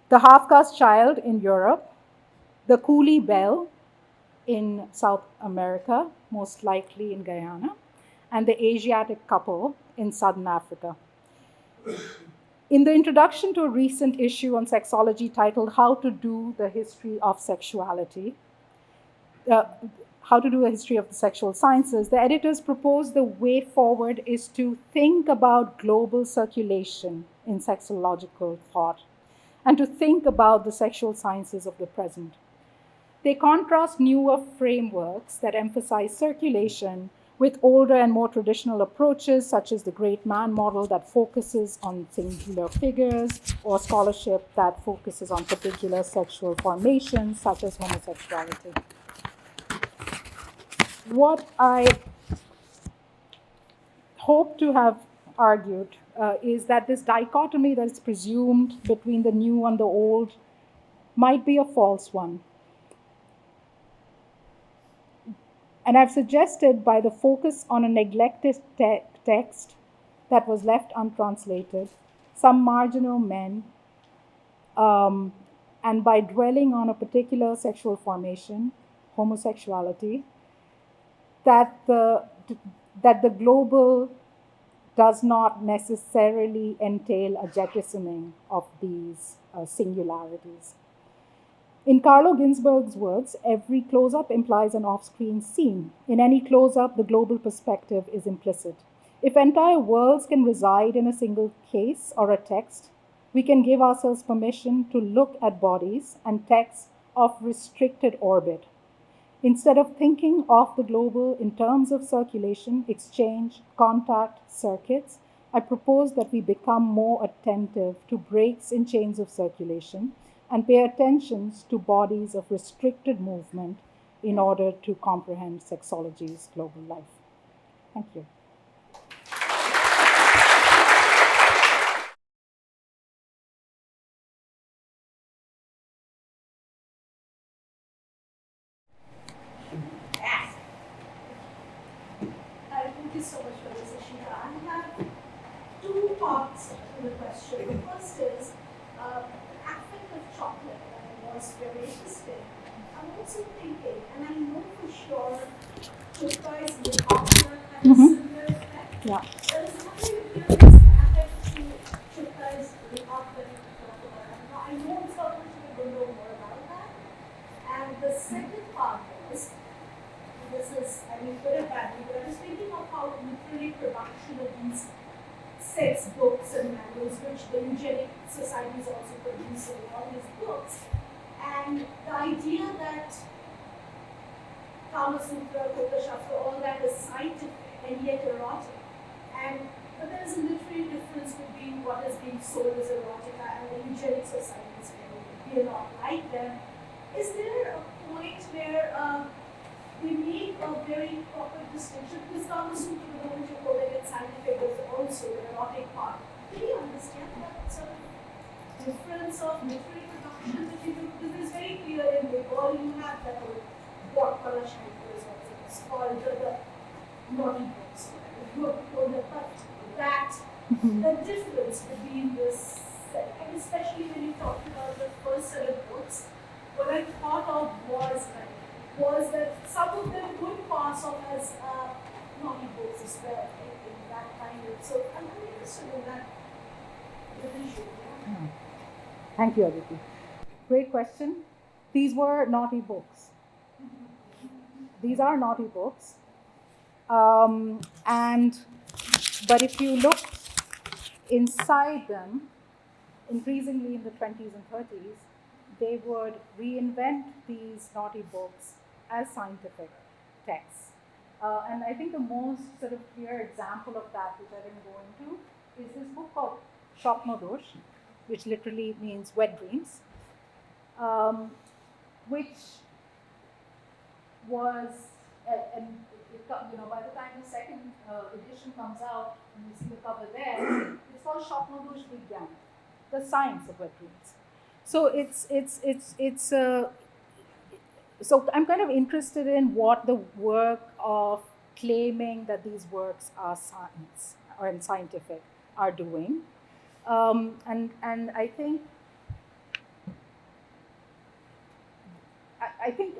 the half-caste child in Europe, the coolie belle in South America, most likely in Guyana, and the Asiatic couple in Southern Africa. In the introduction to a recent issue on sexology titled How to Do the History of Sexuality, How to Do a History of the Sexual Sciences, the editors propose the way forward is to think about global circulation in sexological thought and to think about the sexual sciences of the present. They contrast newer frameworks that emphasize circulation with older and more traditional approaches, such as the great man model that focuses on singular figures, or scholarship that focuses on particular sexual formations, such as homosexuality. What I hope to have argued is that this dichotomy that is presumed between the new and the old might be a false one. And I've suggested, by the focus on a neglected text that was left untranslated, some marginal men, and by dwelling on a particular sexual formation, homosexuality, that the global does not necessarily entail a jettisoning of these singularities. In Carlo Ginzburg's words, every close-up implies an off-screen scene. In any close-up, the global perspective is implicit. If entire worlds can reside in a single case or a text, we can give ourselves permission to look at bodies and texts of restricted orbit. Instead of thinking of the global in terms of circulation, exchange, contact, circuits, I propose that we become more attentive to breaks in chains of circulation and pay attention to bodies of restricted movement in order to comprehend sexology's global life. Thank you.
Thank you so much for this, Ishita. I have two parts to the question. The first is the affect of chocolate that was very interesting. I'm also thinking, and I know for sure, Chopra is the author and similar
Yeah.
There is nothing here that's affect to because the art that you talk about. I know it's not much you will know more about that. And the second part was, this is, I mean, good and bad, but I was thinking of how literary production of these sex books and manuals, which the eugenic society is also producing, all these books. And the idea that Kama Sutra, Kota Shastra, all that is scientific and yet erotic. But there is a literary difference between what is being sold as erotica and the eugenic societies where we are not like them. Is there a point where we make a very proper distinction? Because Kama Sutra, the moment you call it scientific, is also the erotic part. Do you understand that sort of difference of literary production that you do? Because it's very clear in Bengal you have that whole what Kala Shankar is also. It's called the naughty books. But that the difference between this, and especially when you talked about the first set of books, what I thought of was that some of them would pass off as naughty books as well, in that kind of. So I'm very interested in that division. Yeah.
Thank you, Aditi. Great question. These were naughty books. These are naughty books. But if you look inside them, increasingly in the 20s and 30s, they would reinvent these naughty books as scientific texts. And I think the most sort of clear example of that, which I didn't go into, is this book called Shopnodosh, which literally means wet dreams, which was, by the time the second edition comes out, and you see the cover there, it's called Shopnodosh Vigyan, the science of wet dreams. So so I'm kind of interested in what the work of claiming that these works are science or scientific are doing, and I think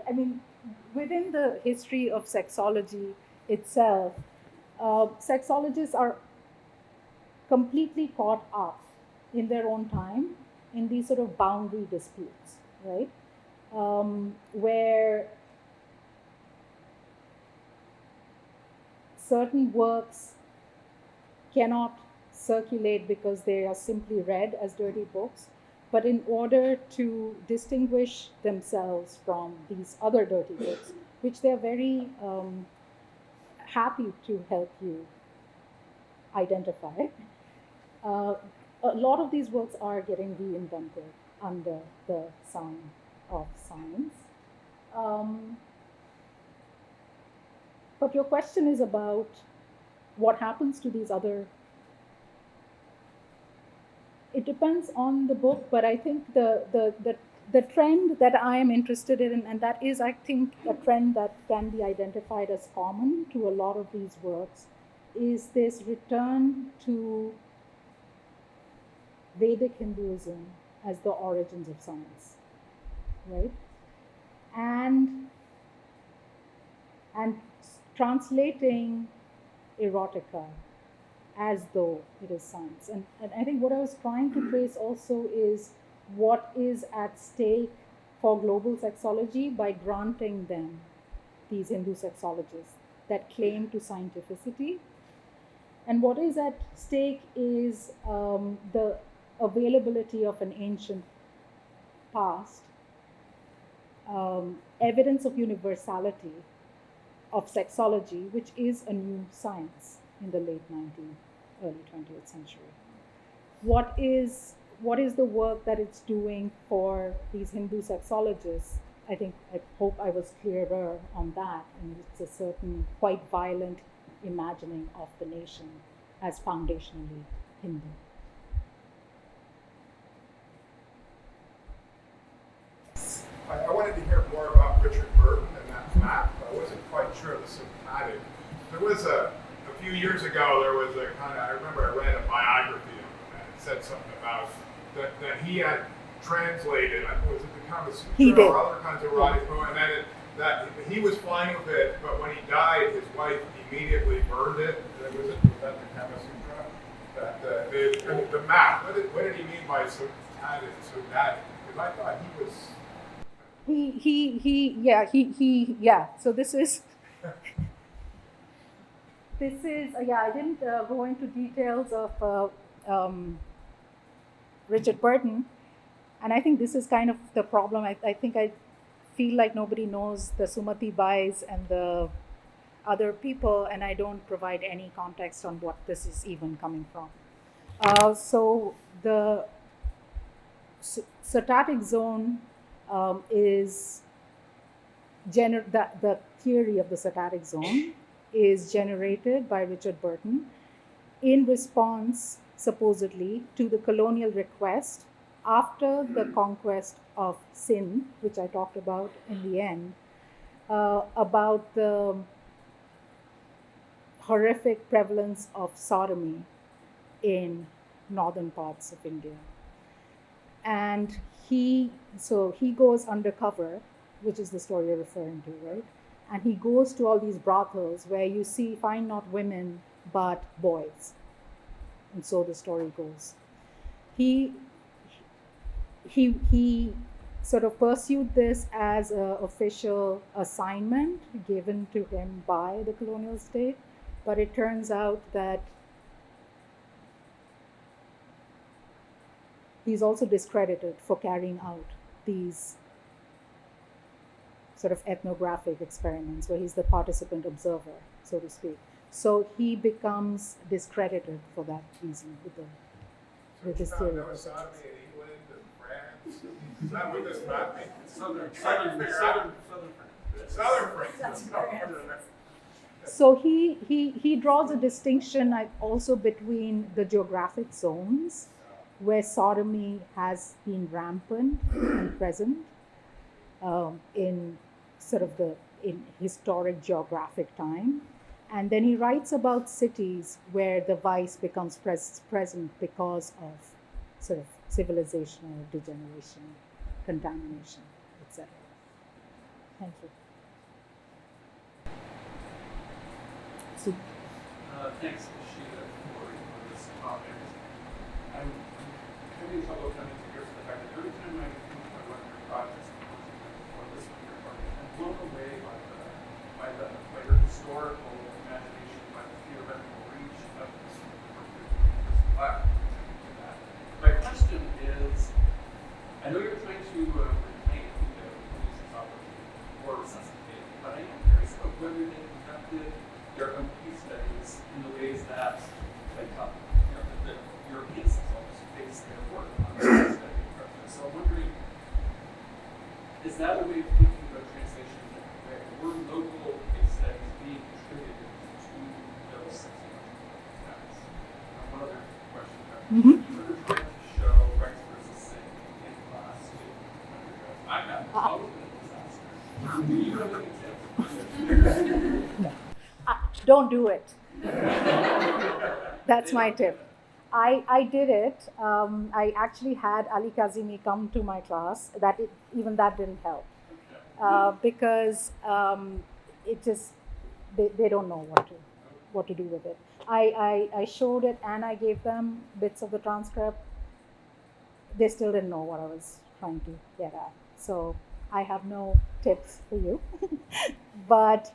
I mean within the history of sexology itself, sexologists are completely caught up in their own time in these sort of boundary disputes, right? Where certain works cannot circulate because they are simply read as dirty books, but in order to distinguish themselves from these other dirty books, which they're very happy to help you identify, a lot of these works are getting reinvented under the sign of science. But your question is about what happens to these other. It depends on the book, but I think the trend that I am interested in, and that is, I think, a trend that can be identified as common to a lot of these works, is this return to Vedic Hinduism as the origins of science, right? And translating erotica as though it is science. And I think what I was trying to trace also is what is at stake for global sexology by granting them these Hindu sexologists that claim to scientificity. And what is at stake is the availability of an ancient past, evidence of universality of sexology, which is a new science in the late 19th, early 20th century. What is the work that it's doing for these Hindu sexologists? I hope I was clearer on that, and it's a certain quite violent imagining of the nation as foundationally Hindu.
I wanted to hear more about Richard Burton and that map. I wasn't quite sure of the symptomatic. There was a few years ago, there was a kind of, I remember I read a biography of him, and it said something about that he had translated, was it the Kama Sutra or other kinds of erotic poetry, and that he was fine with it, but when he died, his wife immediately burned it. Was it that the Kama Sutra? That the map. What did he mean by subcontinent? Because I thought he was.
Yeah. So this is I didn't go into details of Richard Burton, and I think this is kind of the problem. I think I feel like nobody knows the Sumati Bais and the other people, and I don't provide any context on what this is even coming from. So the sotatic zone is the theory of the sotatic zone is generated by Richard Burton in response, supposedly, to the colonial request after the conquest of Sindh, which I talked about in the end, about the horrific prevalence of sodomy in northern parts of India. And he goes undercover, which is the story you're referring to, right? And he goes to all these brothels where you find not women, but boys. And so the story goes. He sort of pursued this as an official assignment given to him by the colonial state, but it turns out that he's also discredited for carrying out these sort of ethnographic experiments where he's the participant observer, so to speak. So he becomes discredited for that reason with this theory.
There was sodomy in England and France. Is that what this map means? Southern France.
So he draws a distinction also between the geographic zones where sodomy has been rampant and present in sort of in historic geographic time. And then he writes about cities where the vice becomes present because of sort of civilizational degeneration, contamination, etc. Thank you. So,
thanks, Ishita, for this topic. I'm having trouble coming to grips with the fact that every time I think about one of your projects, or this one of your projects, I'm blown away by your historical imagination, by the theoretical reach of this lab. My question is, I know you're trying to reclaim the sexology or resuscitate, but I am curious about whether they conducted their own case studies in the ways that, like, the European sexologists base their work on case study approaches. So I'm wondering, is that a way of thinking about translation in a different way? Were local case studies being contributed to those sexological texts? One other question.
Mm-hmm.
You were trying to show rights versus sin in class to undergrads. I'm not always been a disaster. Do you have any tips?
No. Don't do it. That's my tip. I did it. I actually had Ali Kazimi come to my class. Even that didn't help because it just they don't know what to do with it. I showed it and I gave them bits of the transcript. They still didn't know what I was trying to get at. So I have no tips for you, but.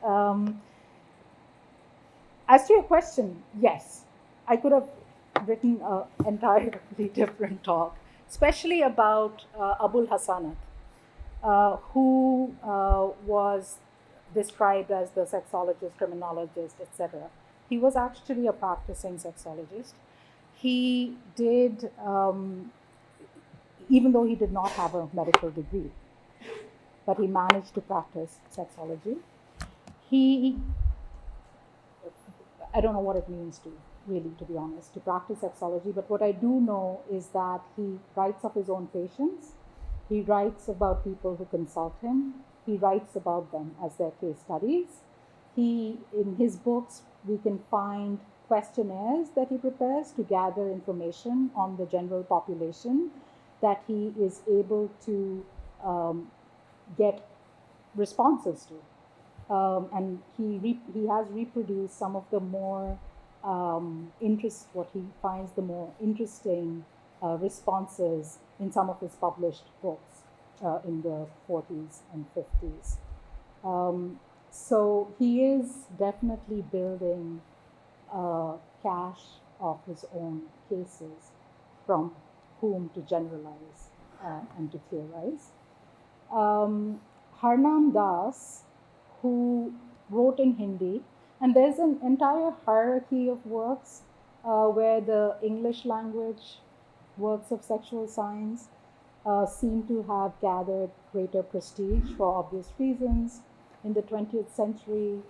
As to your question, yes, I could have written an entirely different talk, especially about Abul Hasanat, who was described as the sexologist, criminologist, etc. He was actually a practicing sexologist. He did, even though he did not have a medical degree, but he managed to practice sexology. I don't know what it means to be honest, to practice sexology, but what I do know is that he writes of his own patients. He writes about people who consult him. He writes about them as their case studies. In his books, we can find questionnaires that he prepares to gather information on the general population that he is able to get responses to. And he has reproduced some of the more what he finds the more interesting responses in some of his published books in the 40s and 50s. So he is definitely building a cache of his own cases from whom to generalize and to theorize. Harnam Das, who wrote in Hindi, and there's an entire hierarchy of works where the English language works of sexual science seem to have gathered greater prestige for obvious reasons. In the 20th century,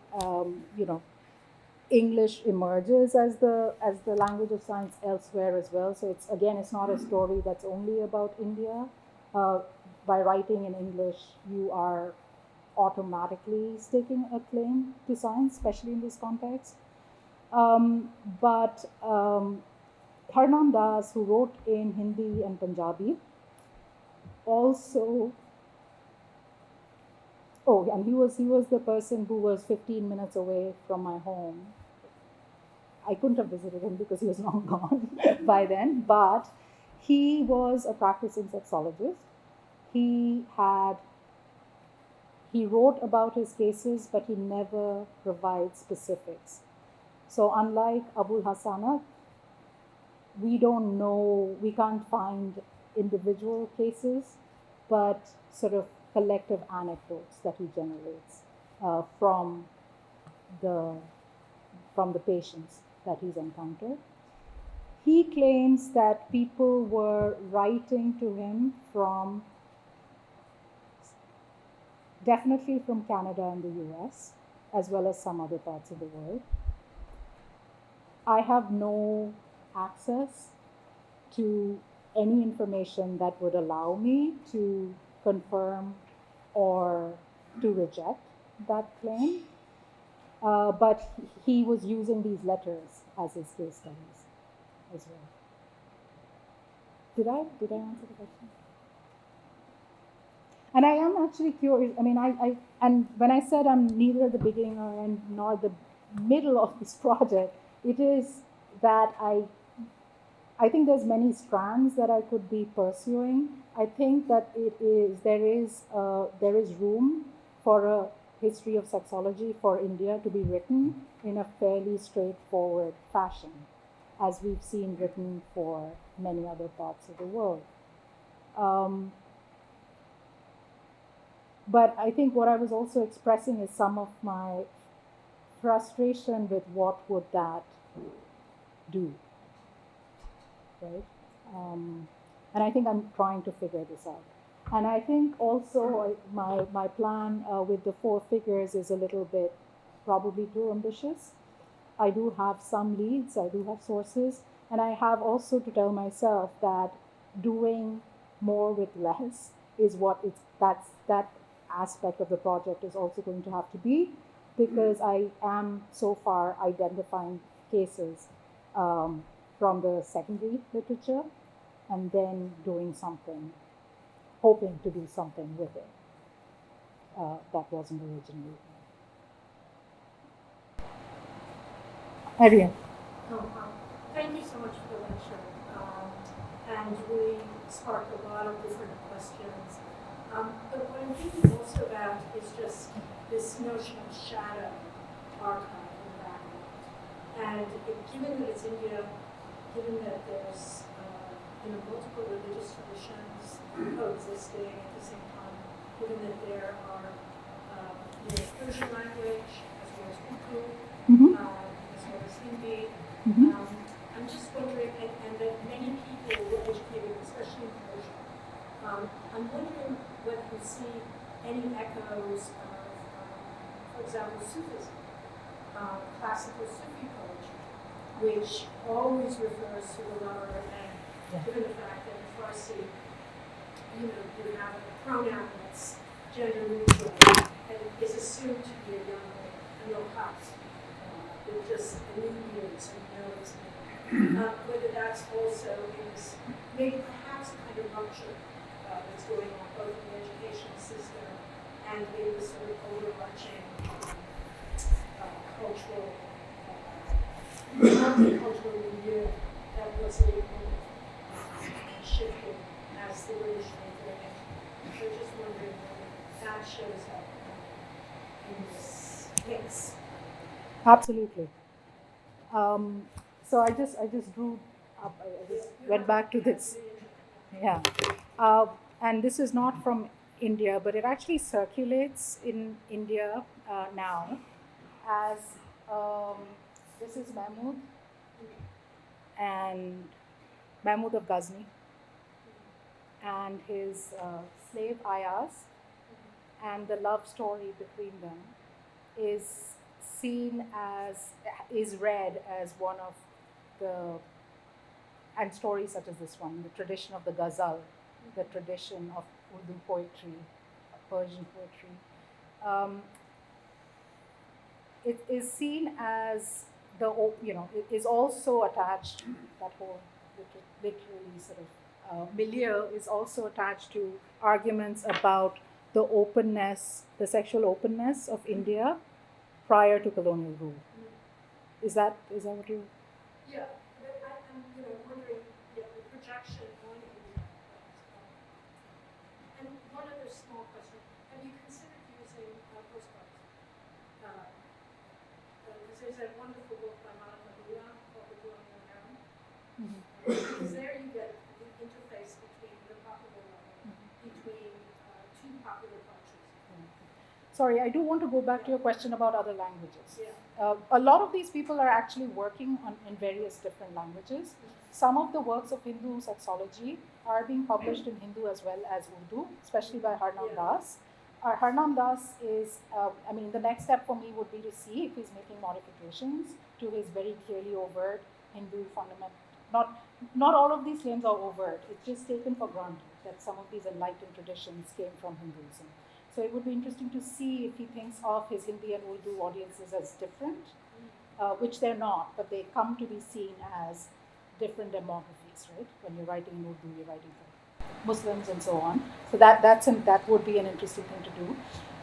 English emerges as the language of science elsewhere as well. So it's not a story that's only about India. By writing in English, you are automatically staking a claim to science, especially in this context. But Harnam Das, who wrote in Hindi and Punjabi, also. Oh, and he was the person who was 15 minutes away from my home. I couldn't have visited him because he was long gone by then, but he was a practicing sexologist. He wrote about his cases, but he never provides specifics. So unlike Abul Hasanat, we can't find individual cases, but sort of collective anecdotes that he generates from the patients that he's encountered. He claims that people were writing to him definitely from Canada and the US, as well as some other parts of the world. I have no access to any information that would allow me to confirm or to reject that claim. But he was using these letters as his case studies as well. Did I answer the question? And I am actually curious. I mean, and when I said I'm neither at the beginning nor the middle of this project, it is that I think there's many strands that I could be pursuing. I think that there is room for a history of sexology for India to be written in a fairly straightforward fashion, as we've seen written for many other parts of the world. But I think what I was also expressing is some of my frustration with what would that do, right? And I think I'm trying to figure this out. And I think also my plan with the 4 figures is a little bit probably too ambitious. I do have some leads, I do have sources, and I have also to tell myself that doing more with less is that aspect of the project is also going to have to be, because I am so far identifying cases from the secondary literature and then doing something, hoping to do something with it that wasn't originally there. Ariane.
Thank you so much for the lecture. And we sparked a lot of different questions. But what I'm thinking also about is just this notion of shadow archive in the background. And given that it's India, given that there's multiple religious traditions coexisting at the same time, given that there are Persian language as well as Foucault, as well as Hindi. I'm just wondering, and that many people were educated, especially in Persian. I'm wondering whether you see any echoes of, for example, Sufism, classical Sufi poetry, which always refers to the lover and given the fact that in Farsi, you have a pronoun that's gender neutral and is assumed to be a young woman, a no house, with just a new beard, so you know it's whether that's also is maybe perhaps a kind of rupture that's going on both in the education system and in the sort of overarching cultural multicultural milieu that was a kind of shifting as the British were doing it. So just wondering whether that shows up in this mix.
Absolutely. So I just drew up. I just went back to this. Yeah. And this is not from India, but it actually circulates in India now as this is Mahmud and Mahmud of Ghazni and his slave Ayaz, and the love story between them is read as one of the, and stories such as this one, the tradition of the ghazal, the tradition of Urdu poetry, Persian poetry. It is seen as it is also attached, that whole literary sort of milieu is also attached to arguments about the openness, the sexual openness of India prior to colonial rule. Is that what you?
Yeah, but I'm wondering the projection on India. And one other small question: have you considered using postcards? Because there's a wonderful book by Monica Bula called The Colonial Era. Because there you get the interface between the popular level, between two popular cultures.
Sorry, I do want to go back to your question about other languages.
Yeah.
A lot of these people are actually working in various different languages. Some of the works of Hindu sexology are being published in Hindu as well as Urdu, especially by Harnam Das. Harnam Das is, the next step for me would be to see if he's making modifications to his very clearly overt Hindu fundamental. Not all of these claims are overt. It's just taken for granted that some of these enlightened traditions came from Hinduism. So it would be interesting to see if he thinks of his Hindi and Urdu audiences as different, which they're not, but they come to be seen as different demographies, right? When you're writing in Urdu, you're writing for Muslims and so on. So that would be an interesting thing to do.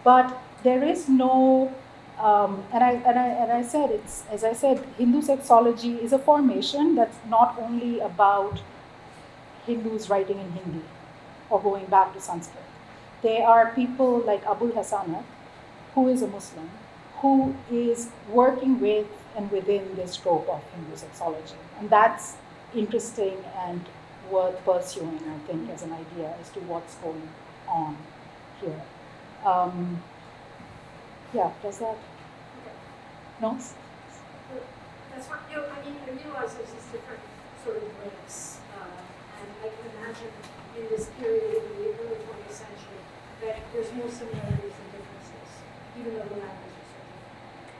But there is no, and I said, it's, as I said, Hindu sexology is a formation that's not only about Hindus writing in Hindi or going back to Sanskrit. There are people like Abul Hasanat, who is a Muslim, who is working with and within the scope of Hindu sexology. And that's interesting and worth pursuing, I think, as an idea as to what's going on here. Does that? No?
That's what, I realize there's these different sort of links, and I can imagine in this period in the early 20th century that there's more similarities than differences, even though the languages are different.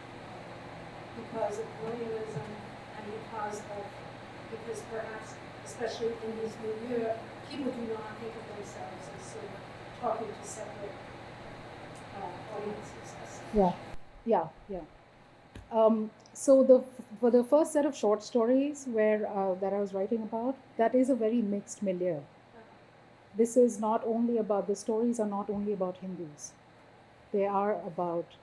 Because of colonialism and because perhaps, especially in this milieu, people do not think of themselves as sort of talking to separate audiences.
Yeah. So for the first set of short stories that I was writing about, that is a very mixed milieu. This is not only about, the stories are not only about Hindus. They are about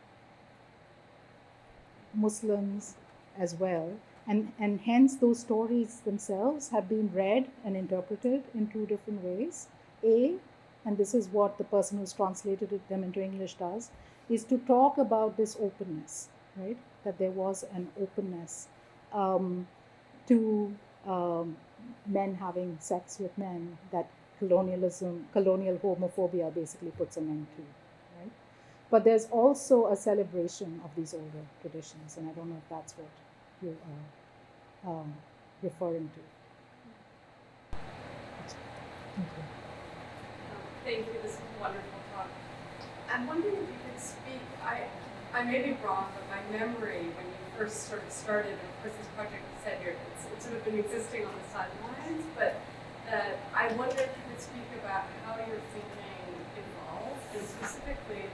Muslims as well. And hence those stories themselves have been read and interpreted in two different ways. And this is what the person who's translated them into English does, is to talk about this openness, right? That there was an openness to men having sex with men, that colonial homophobia basically puts an end to, right? But there's also a celebration of these older traditions, and I don't know if that's what you are referring to. Thank you.
Thank you. This is a wonderful talk. I'm wondering if you could speak. I may be wrong, but my memory when you first sort of started, and of course this project you said it's sort of been existing on the sidelines, but I wonder if you could speak about how your thinking evolved, and specifically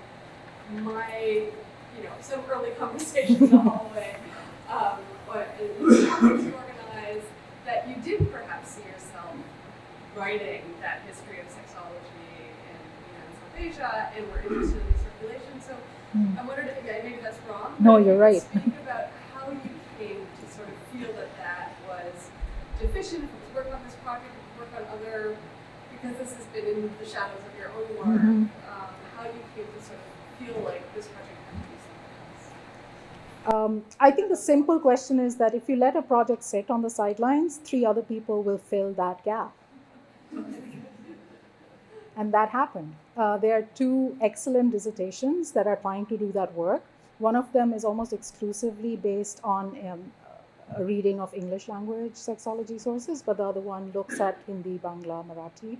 some early conversations in the hallway, how you organized that you did perhaps see yourself writing that history of sexology in South Asia, and were interested in circulation. So I wondered if maybe that's wrong.
No,
but
you're right.
Speak about how you came to sort of feel that that was deficient, if it was work on this project, if it was work on other, because this has been in the shadows of your own work, how you came to sort of feel like this project had to be something else?
I think the simple question is that if you let a project sit on the sidelines, 3 other people will fill that gap. And that happened. There are 2 excellent dissertations that are trying to do that work. One of them is almost exclusively based on a reading of English language sexology sources, but the other one looks at Hindi, Bangla, Marathi.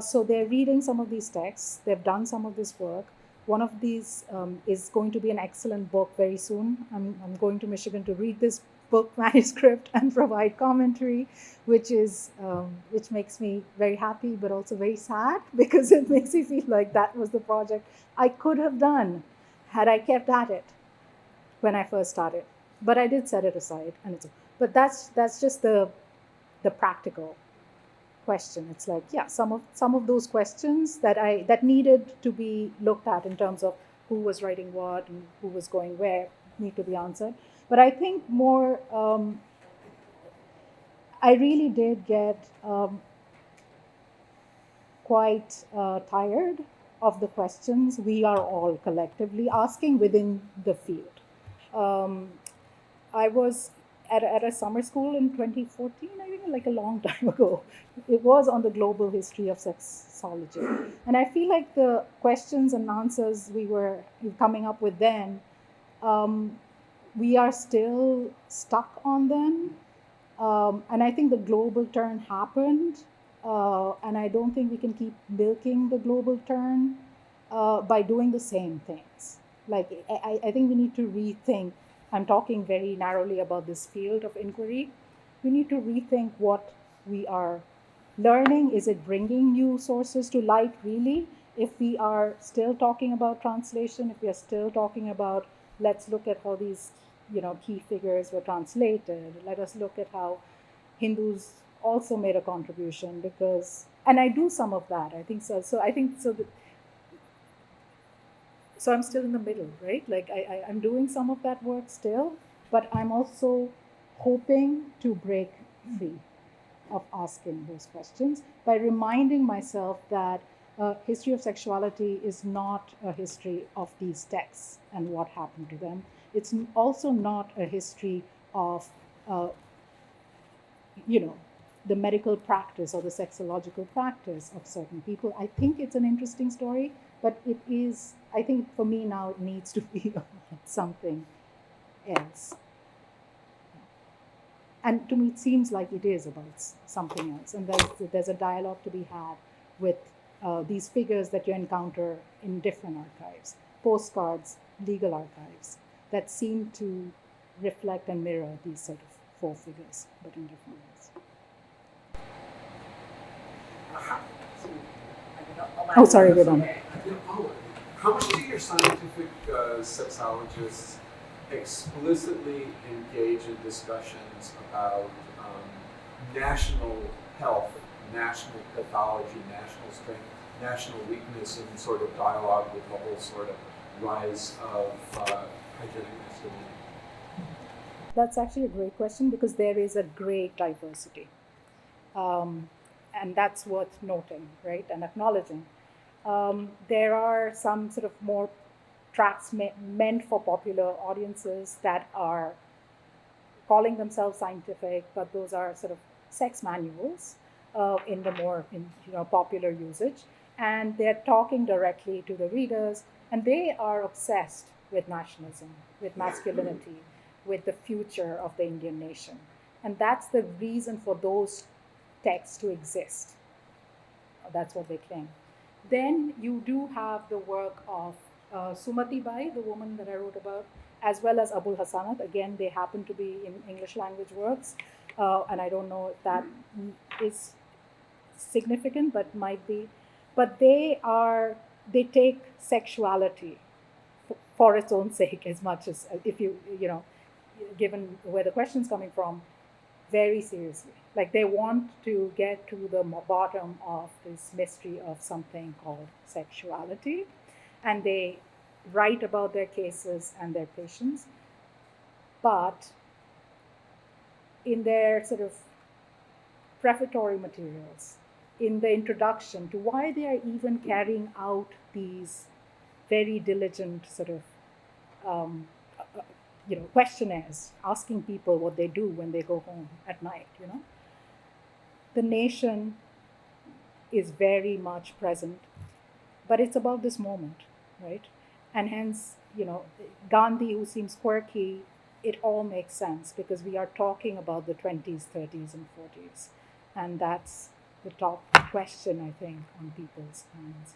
So they're reading some of these texts. They've done some of this work. One of these is going to be an excellent book very soon. I'm going to Michigan to read this book manuscript and provide commentary, which makes me very happy, but also very sad, because it makes me feel like that was the project I could have done had I kept at it when I first started. But I did set it aside, but that's just the practical question. It's like, yeah, some of those questions that needed to be looked at in terms of who was writing what and who was going where need to be answered. But I think more, I really did get quite tired of the questions we are all collectively asking within the field. I was at a summer school in 2014, I think, like a long time ago. It was on the global history of sexology. And I feel like the questions and answers we were coming up with then, we are still stuck on them. And I think the global turn happened. And I don't think we can keep milking the global turn by doing the same things. Like, I think we need to rethink. I'm talking very narrowly about this field of inquiry. We need to rethink what we are learning. Is it bringing new sources to light, really? If we are still talking about translation, if we are still talking about, let's look at how these key figures were translated. Let us look at how Hindus also made a contribution, and I do some of that. I think so. So I'm still in the middle, right? Like I'm doing some of that work still, but I'm also hoping to break free of asking those questions by reminding myself that history of sexuality is not a history of these texts and what happened to them. It's also not a history of, the medical practice or the sexological practice of certain people. I think it's an interesting story, but it is, I think for me now, it needs to be something else. And to me, it seems like it is about something else. And there's a dialogue to be had with these figures that you encounter in different archives, postcards, legal archives, that seem to reflect and mirror these sort of 4 figures, but in different ways. Oh, sorry, we're done.
How much do your scientific sexologists explicitly engage in discussions about national health, national pathology, national strength, national weakness, and sort of dialogue with the whole sort of rise of hygienic masculinity?
That's actually a great question, because there is a great diversity. And that's worth noting, right, and acknowledging. There are some sort of more tracts meant for popular audiences that are calling themselves scientific, but those are sort of sex manuals in the more popular usage. And they're talking directly to the readers, and they are obsessed with nationalism, with masculinity, with the future of the Indian nation. And that's the reason for those texts to exist. That's what they claim. Then you do have the work of Sumati Bai, the woman that I wrote about, as well as Abul Hasanat. Again, they happen to be in English language works, and I don't know if that is significant, but might be. But they take sexuality for its own sake, as much as, if given where the question's coming from, very seriously. Like, they want to get to the bottom of this mystery of something called sexuality, and they write about their cases and their patients. But in their sort of prefatory materials, in the introduction to why they are even carrying out these very diligent sort of questionnaires, asking people what they do when they go home at night. The nation is very much present, but it's about this moment, right? And hence, Gandhi, who seems quirky, it all makes sense because we are talking about the 20s, 30s, and 40s. And that's the top question, I think, on people's minds.